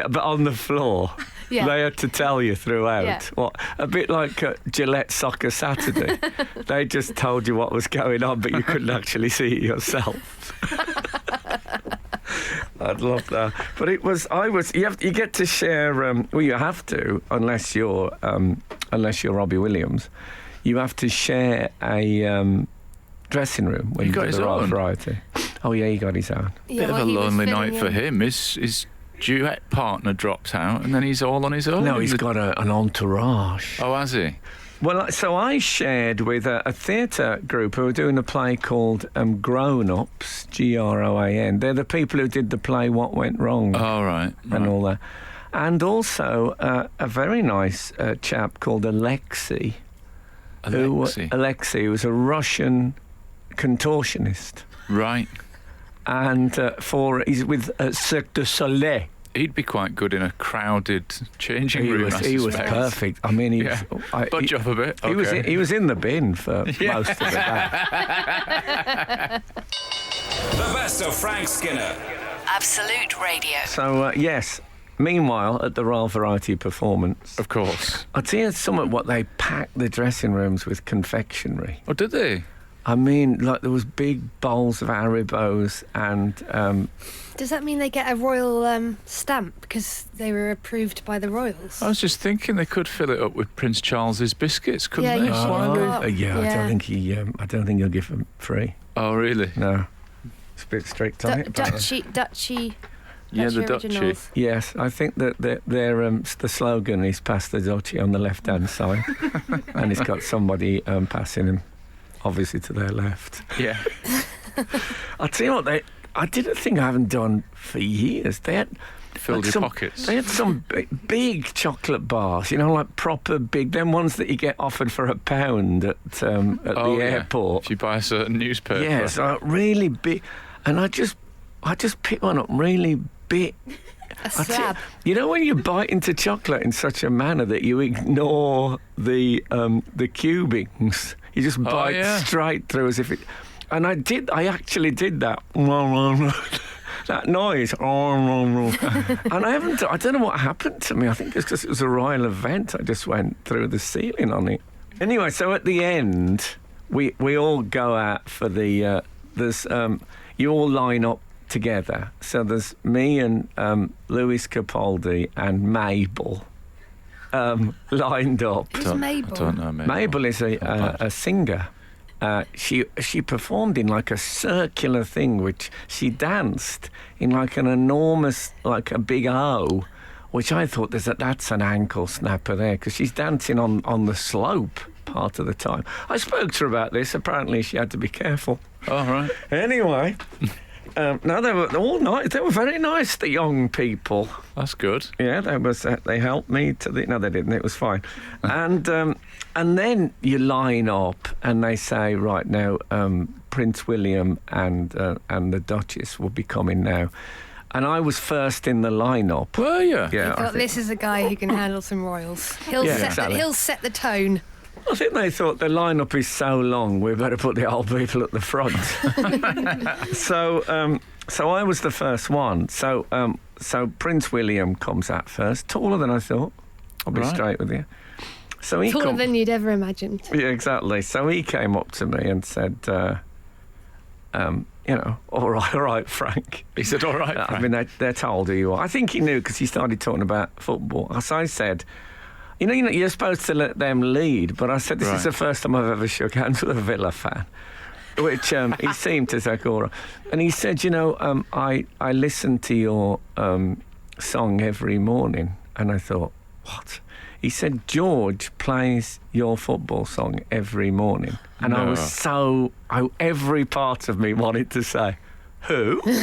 but on the floor, Yeah. they had to tell you throughout. Yeah. What, a bit like Gillette Soccer Saturday. They just told you what was going on, but you couldn't actually see it yourself. I'd love that. But you get to share. Well, you have to, unless you're Robbie Williams, you have to share a dressing room when He you got do his the Royal own? Variety. Oh yeah, he got his own. Yeah, Bit well, of a he was lonely filling night for in. him. His duet partner dropped out, and then he's all on his own. No, he's got an entourage. Oh, has he? Well, so I shared with a theatre group who were doing a play called Grown Ups, Groan. They're the people who did the play What Went Wrong Oh, right. and all that. And also a very nice chap called Alexei. Alexei was a Russian contortionist. Right. And he's with Cirque du Soleil. He'd be quite good in a crowded changing He room. was I suspect. perfect. I mean, Budge up a bit. Okay. He was in the bin for most of the day. The best of Frank Skinner. Absolute Radio. So yes. Meanwhile, at the Royal Variety performance, Of course. I'd see some of what they packed the dressing rooms with confectionery. Oh, did they? I mean, like there was big bowls of Haribos and Does that mean they get a royal stamp because they were approved by the royals? I was just thinking they could fill it up with Prince Charles's biscuits, couldn't Yeah, they? you should. Why Oh, not? yeah, yeah. I don't think he'll give them free. Oh, really? No, it's a bit strict on it. but, Duchy. Yeah, the duchy. originals. yes, I think that their the slogan is "Pass the Duchy" on the left-hand side, and it's got somebody passing him, obviously to their left. Yeah. I'll tell you what, I did a thing I haven't done for years. They had Filled your some pockets. They had some big chocolate bars, like proper big, them ones that you get offered for £1 at Oh, the yeah. airport. If you buy a certain newspaper. Yeah, so really big, and I just picked one up really big. A slab. When you bite into chocolate in such a manner that you ignore the cubings, you just bite straight through as if it. And I actually did that. that noise. And I don't know what happened to me. I think it's because it was a royal event. I just went through the ceiling on it. Anyway, so at the end, we all go out for the, you all line up together. So there's me and Lewis Capaldi and Mabel lined up. Who's Mabel? I don't know Mabel. Mabel is a singer. She performed in like a circular thing, which she danced in like an enormous, like a big O, which I thought that's an ankle snapper there, because she's dancing on the slope part of the time. I spoke to her about this. Apparently she had to be careful. All right. Anyway, no, they were all nice. They were very nice, the young people. That's good. Yeah, they helped me to the... No, they didn't. It was fine. And then you line up and they say, right now, Prince William and the Duchess will be coming now. And I was first in the lineup. Were you? Yeah. I thought, this is a guy who can handle some royals. He'll set the tone. I think they thought the lineup is so long, we better put the old people at the front. So I was the first one. So Prince William comes out first, taller than I thought. I'll be straight with you. So he Taller than you'd ever imagined. Yeah, exactly. So he came up to me and said, all right, Frank. He said, all right, Frank. I mean, they're told who you are. I think he knew because he started talking about football. So I said, you're supposed to let them lead, but I said, this is the first time I've ever shook hands with a Villa fan, which he seemed to take all right. And he said, I listen to your song every morning. And I thought, what? He said, George plays your football song every morning. And I was every part of me wanted to say, who? But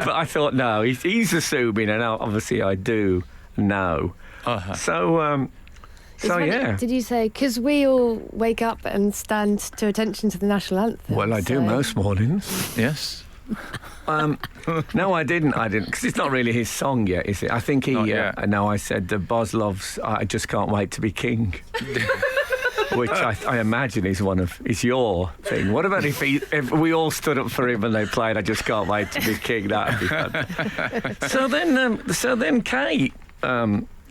I thought, no, he's assuming, and obviously I do know. Uh-huh. So yeah. Did you say, because we all wake up and stand to attention to the national anthem? Well, I do most mornings. Yes. No, I didn't, because it's not really his song yet, is it? I think he. No, I said Boslov's "I Just Can't Wait to Be King," which I imagine is your thing. What about if we all stood up for him and they played "I Just Can't Wait to Be King"? That'd be fun. So then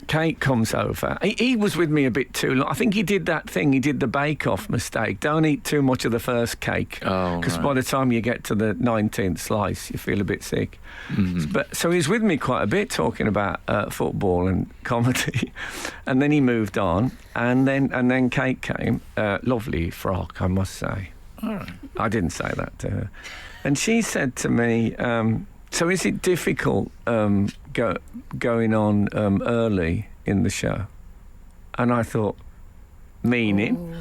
Kate comes over. He was with me a bit too long. I think he did that thing. He did the bake-off mistake. Don't eat too much of the first cake. Because by the time you get to the 19th slice, you feel a bit sick. Mm-hmm. So he was with me quite a bit talking about football and comedy. And then he moved on. And then Kate came. Lovely frock, I must say. All right. I didn't say that to her. And she said to me... So is it difficult going on early in the show? And I thought, meaning?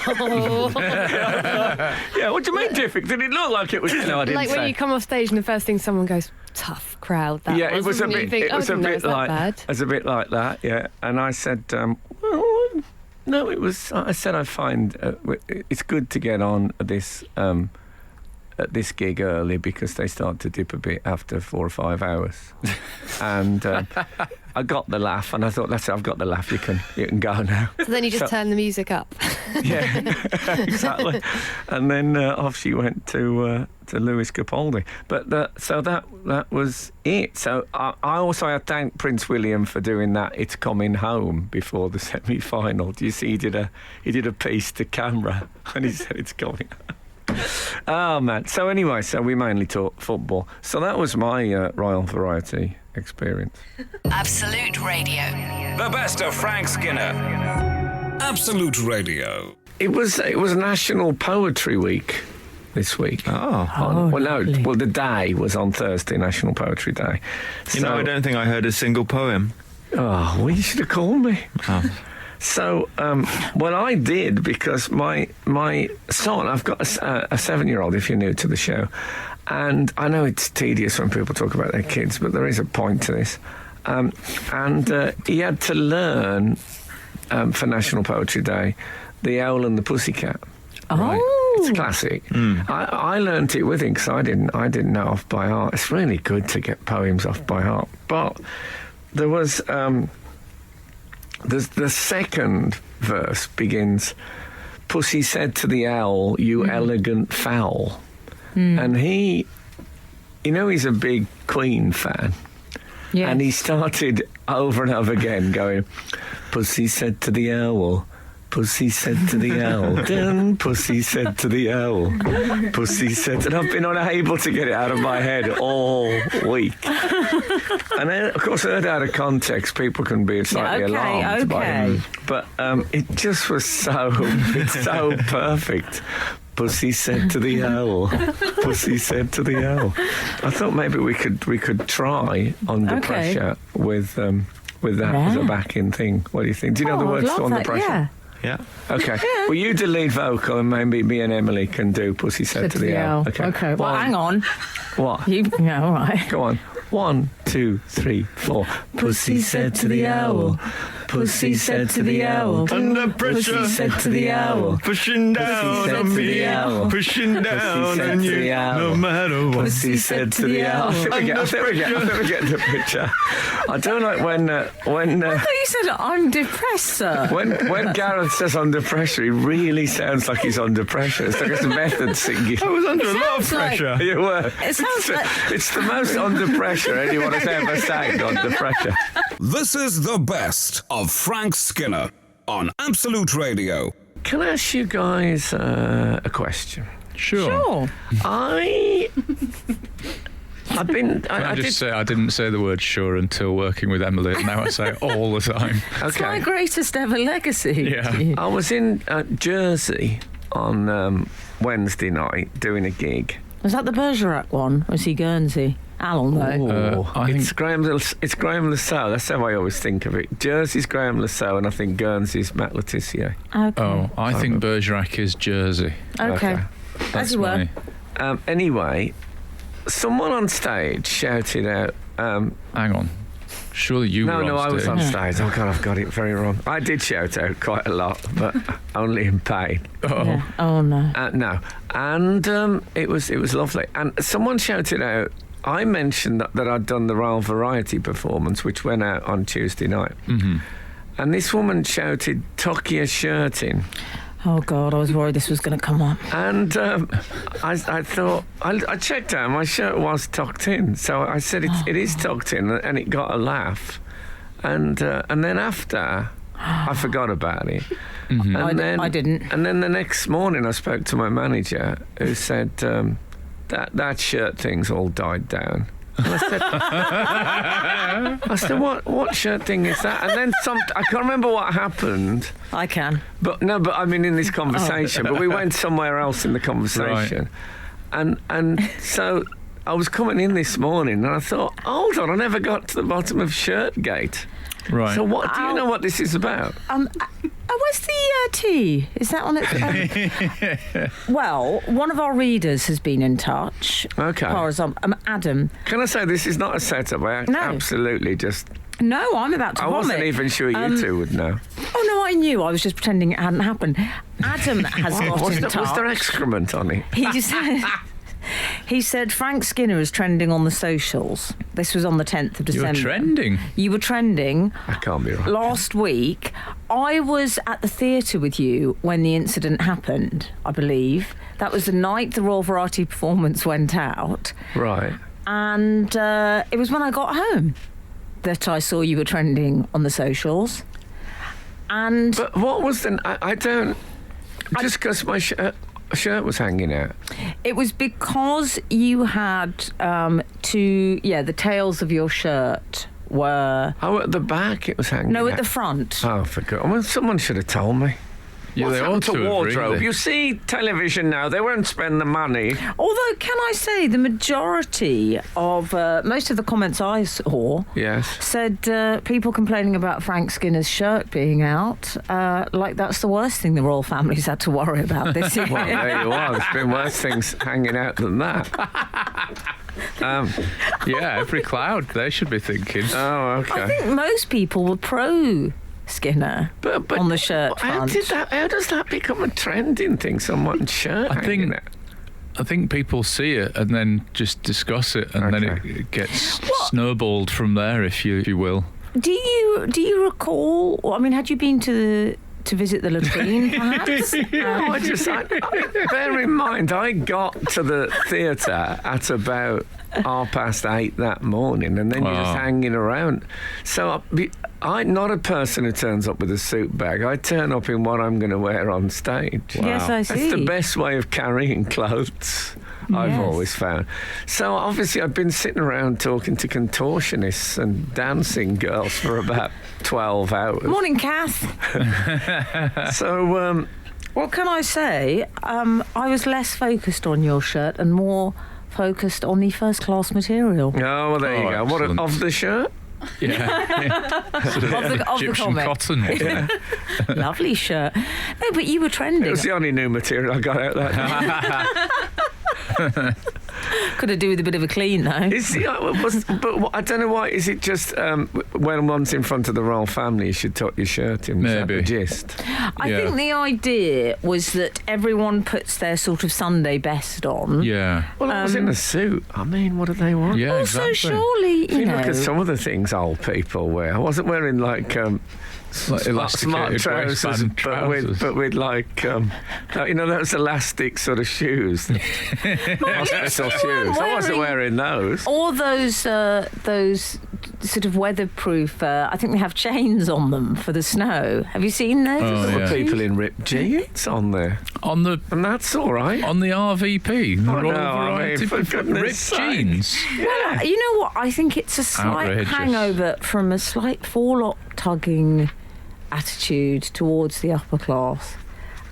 Yeah, what do you mean difficult? Did it look like it was? No, I didn't like when you come off stage and the first thing someone goes, tough crowd. That yeah, it was a bit. Think, it was a bit like. Bad. It was a bit like that. Yeah, and I said, no, it was. I said I find it's good to get on this. At this gig early because they start to dip a bit after 4 or 5 hours, and I got the laugh, and I thought, that's it, I've got the laugh. You can go now. So then you just turn the music up. Yeah, exactly. And then off she went to Lewis Capaldi. But so that was it. So I also thank Prince William for doing that "It's Coming Home" before the semi-final. Do you see? He did a piece to camera, and he said, "It's coming home." Oh man. So anyway, we mainly talk football. So that was my Royal Variety experience. Absolute Radio. The best of Frank Skinner. Absolute Radio. It was National Poetry Week this week. Lovely. The day was on Thursday, National Poetry Day. I don't think I heard a single poem. Oh, well, you should have called me. Oh. So, I did, because my son, I've got a 7-year-old, if you're new to the show, and I know it's tedious when people talk about their kids, but there is a point to this. And he had to learn, for National Poetry Day, The Owl and the Pussycat. Oh. Right? It's a classic. I learnt it with him because I didn't know off by heart. It's really good to get poems off by heart. But there was... The second verse begins, "Pussy said to the owl, you elegant fowl." And he you know, he's a big Queen fan. Yeah. And he started over and over again going, Pussy said to the owl, Pussy said to the owl, then Pussy said to the owl, Pussy said, and I've been unable to get it out of my head all week. And then, of course, heard out of context, people can be slightly alarmed by him. But it just was so perfect. Pussy said to the owl. Pussy said to the owl. I thought maybe we could try Under Pressure with that as a backing thing. What do you think? Do you know the words to Under Pressure? Yeah. Okay. Well, you do lead vocal, and maybe me and Emily can do Pussy said to the owl. Okay. Well, hang on. What? Yeah, all right. Go on. 1, 2, 3, 4. Pussy said to the owl. Pussy said to the owl. Under pressure. Pussy said to the owl. Pushing down on me. Pushing down on you. No matter what. Pussy said to the owl. I think we get the picture. I don't like when I thought you said I'm depressed, sir. when Gareth says under pressure, he really sounds like he's under pressure. It's like it's a method singing. I was under a lot of pressure. You were. It sounds like... It's the most under pressure anyone has ever sang, under pressure. This is the best of Frank Skinner on Absolute Radio. Can I ask you guys a question? Sure. I've been... I just say I didn't say the word sure until working with Emily, and now I say it all the time. It's my greatest ever legacy. Yeah. I was in Jersey on Wednesday night doing a gig. Was that the Bergerac one? Or was he Guernsey? Alan, though. It's Graham Lassau. That's how I always think of it. Jersey's Graham Lassau, and I think Guernsey's Matt Letizia. Okay. Oh, I think Bergerac is Jersey. Okay. As you were. Anyway, someone on stage shouted out... Hang on. Surely you were on stage. No, I was on stage. Oh, God, I've got it very wrong. I did shout out quite a lot, but only in pain. Oh. Yeah. Oh, no. No. And it was lovely. And someone shouted out... I mentioned that I'd done the Royal Variety performance, which went out on Tuesday night. Mm-hmm. And this woman shouted, tuck your shirt in. Oh, God, I was worried this was going to come up. And I thought, I checked out, my shirt was tucked in. So I said, it is tucked in, and it got a laugh. And then after, I forgot about it. Mm-hmm. I didn't. And then the next morning, I spoke to my manager, who said... That shirt thing's all died down. And I said, what shirt thing is that? And then I can't remember what happened. I can. But I mean in this conversation. But we went somewhere else in the conversation. Right. And so I was coming in this morning and I thought, hold on, I never got to the bottom of Shirtgate. Right. So do you know what this is about? Where's the tea? Is that on it? Well, one of our readers has been in touch. Okay. As far as Adam. Can I say this is not a setup? I absolutely just... No, I'm about to vomit. I wasn't even sure you two would know. Oh, no, I knew. I was just pretending it hadn't happened. Adam has got in touch. Was there excrement on it? He said Frank Skinner is trending on the socials. This was on the 10th of December. You were trending? You were trending. I can't be right. Last week, I was at the theatre with you when the incident happened, I believe. That was the night the Royal Variety performance went out. Right. And it was when I got home that I saw you were trending on the socials. And... But what was the... I don't... Just because my shirt was hanging out. It was because you had the tails of your shirt were... Oh, at the back it was hanging No, out. at the front. Oh, for God. Well, someone should have told me. Yeah, What's they happened ought to to wardrobe? really. You see television now, they won't spend the money. Although, can I say, the majority of... most of the comments I saw said people complaining about Frank Skinner's shirt being out, like that's the worst thing the royal family's had to worry about this year. Well, there you are. There's been worse things hanging out than that. Yeah, every cloud, they should be thinking. Oh, okay. I think most people were pro Skinner but on the shirt front. How does that become a trending thing? Someone's shirt hanging out? I think people see it and then just discuss it, and then it gets snowballed from there, if you will. Do you recall? I mean, had you been to to visit the latrine, perhaps? Bear in mind, I got to the theatre at about 8:30 that morning, and then you're just hanging around. So I'm not a person who turns up with a suit bag. I turn up in what I'm going to wear on stage. Wow. Yes, I see. It's the best way of carrying clothes, I've always found. So obviously I've been sitting around talking to contortionists and dancing girls for about 12 hours. Morning, Kath. So, what can I say? I was less focused on your shirt and more focused on the first-class material. Oh, well, there you go. What, of the shirt? Yeah. Sort of Of the Egyptian comic. cotton. Yeah. Lovely shirt. No, but you were trending. It was the only new material I got out that day. Could have do with a bit of a clean, though. But I don't know why. Is it just when one's in front of the royal family, you should tuck your shirt in? Was that the gist? I think the idea was that everyone puts their sort of Sunday best on. Yeah. Well, I was in a suit. I mean, what do they want? Yeah, Also, exactly. surely, If you look at some of the things old people wear. I wasn't wearing like smart elasticated trousers, waistband trousers. but with like those elastic sort of shoes. Hospital shoes. I wasn't wearing those. Or those sort of weatherproof. I think they have chains on them for the snow. Have you seen those? There were people in ripped jeans on there, and that's all right. On the RVP, the Royal Variety, for goodness ripped sake. jeans. Yeah. You know what? I think it's a slight Outrageous. hangover from a slight forelock tugging attitude towards the upper class,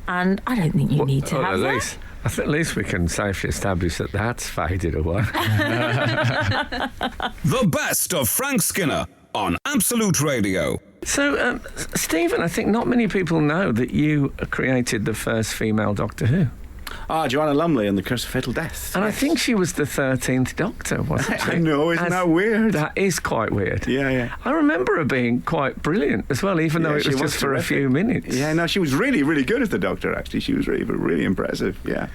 and I don't think you need to have that. At least we can safely establish that that's faded away. The best of Frank Skinner on Absolute Radio. So, Stephen, I think not many people know that you created the first female Doctor Who. Joanna Lumley and the Curse of Fatal Death. And I think she was the 13th Doctor, wasn't she? I know, isn't that weird? That is quite weird. Yeah. I remember her being quite brilliant as well, even though it was just for a few minutes. Yeah, no, she was really, really good as the Doctor, actually. She was really, really impressive, yeah.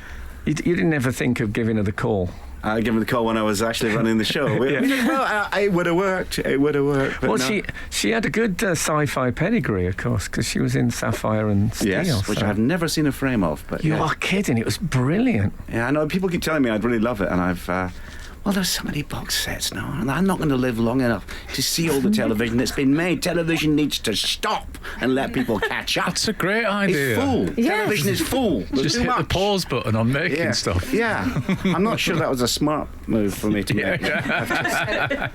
You didn't ever think of giving her the call? I gave her the call when I was actually running the show. It would have worked. It would have worked. Well, no. She had a good sci-fi pedigree, of course, because she was in Sapphire and Steel. Yes, which I've never seen a frame of. But you are kidding. It was brilliant. Yeah, I know. People keep telling me I'd really love it, and I've... well, there's so many box sets now, and I'm not going to live long enough to see all the television that's been made. Television needs to stop and let people catch up. That's a great idea. It's full. Yes. Television is full. There's Just too hit much. the pause button on making stuff. Yeah. I'm not sure that was a smart move for me to make.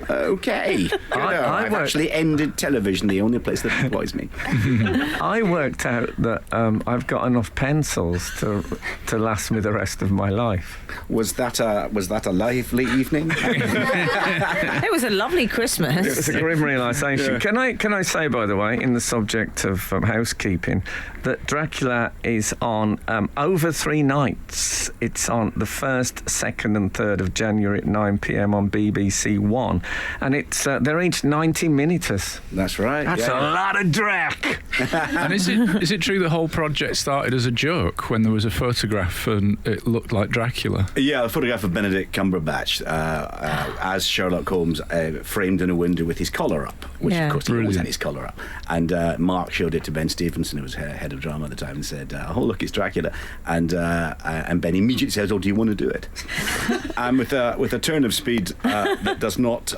Okay. I've actually ended television, the only place that employs me. I worked out that I've got enough pencils to last me the rest of my life. Was that a lively evening? It was a lovely Christmas. It was a grim realisation. Yeah. Can I say, by the way, in the subject of housekeeping, that Dracula is on over 3 nights. It's on the 1st, 2nd and 3rd of January at 9 p.m. on BBC One, and it's they're each 90 minutes. That's right. That's a lot of Drac. And is it true the whole project started as a joke when there was a photograph and it looked like Dracula? Yeah, a photograph of Benedict Cumberbatch as Sherlock Holmes framed in a window with his collar up, which of course he always had his collar up. And Mark showed it to Ben Stevenson, who was head of drama at the time, and said, "Oh, look, it's Dracula." And Ben immediately says, "Oh, do you want to do it?" And with a turn of speed that does not.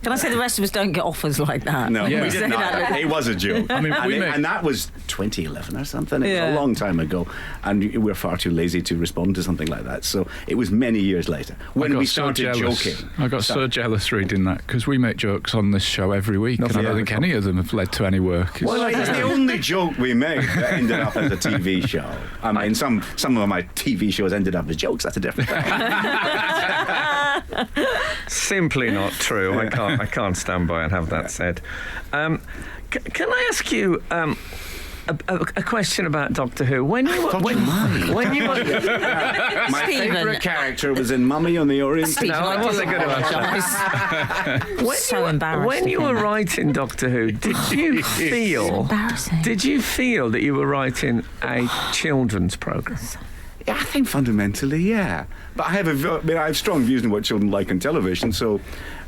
Can I say the rest of us don't get offers like that? No, Yeah. we did not. It was a joke. I mean, and that was 2011 or something. It was a long time ago, and we're far too lazy to respond to something like that. So it was many years later when we started joking. I got so jealous reading that, because we make jokes on this show every week, and I don't think any of them have led to any work. Well, it's the only joke we made that ended up as a TV show. I mean, some of my TV shows ended up as jokes. That's a different thing. Simply not true. I can't stand by and have that said. Can I ask you a question about Doctor Who? When you were my favourite character was in Mummy on the Orient. No, I wasn't going to ask. When you were writing Doctor Who, did you feel that you were writing a children's programme? I think fundamentally, yeah. But I have strong views on what children like on television, so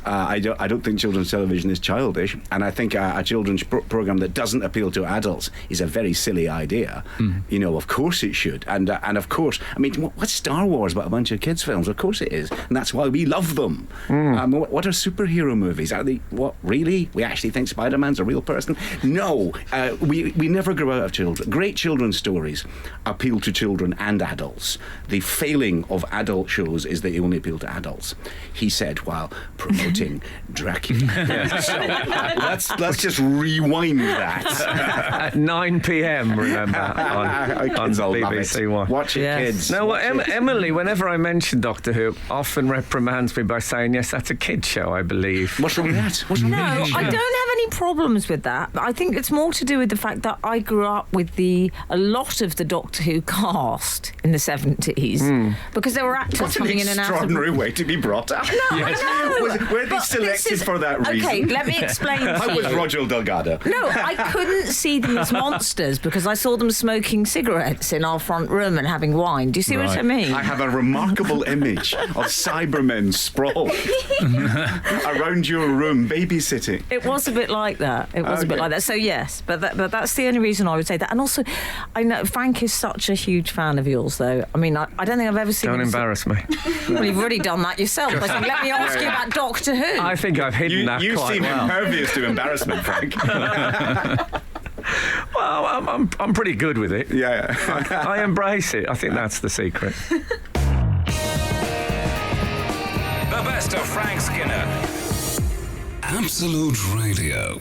I don't think children's television is childish, and I think a children's program that doesn't appeal to adults is a very silly idea. You know, of course it should, and of course, I mean, what's Star Wars but a bunch of kids' films? Of course it is, and that's why we love them. What are superhero movies? Are they, what, really? We actually think Spider-Man's a real person? No, we never grow out of children. Great children's stories appeal to children and adults. The failing of adult shows is they only appeal to adults, he said while promoting Dracula. So let's just rewind that. At 9 p.m, remember, on BBC One. Watch it, kids. No, well, Emily, whenever I mention Doctor Who, often reprimands me by saying, yes, that's a kid's show, I believe. What's wrong with that? What's wrong No, with I don't have any problems with that. I think it's more to do with the fact that I grew up with a lot of the Doctor Who cast in the 70s because there were actors coming in and out. What an extraordinary way to be brought up. No, Yes. I know. Were they selected for that reason? Okay, let me explain to How you. was Roger Delgado? No, I couldn't see them as monsters because I saw them smoking cigarettes in our front room and having wine. Do you see what I mean? I have a remarkable image of Cybermen sprawled around your room babysitting. It was a bit like that. It was a bit Okay. like that. So yes, but that's the only reason I would say that. And also, I know Frank is such a huge fan of yours, though. I mean, I don't think I've ever seen. Don't embarrass me. Well, you've already done that yourself. I think, let me ask you about Doctor Who. I think I've hidden that You quite seem well. impervious to embarrassment, Frank. Well, I'm pretty good with it. Yeah. I embrace it. I think that's the secret. The best of Frank Skinner. Absolute Radio.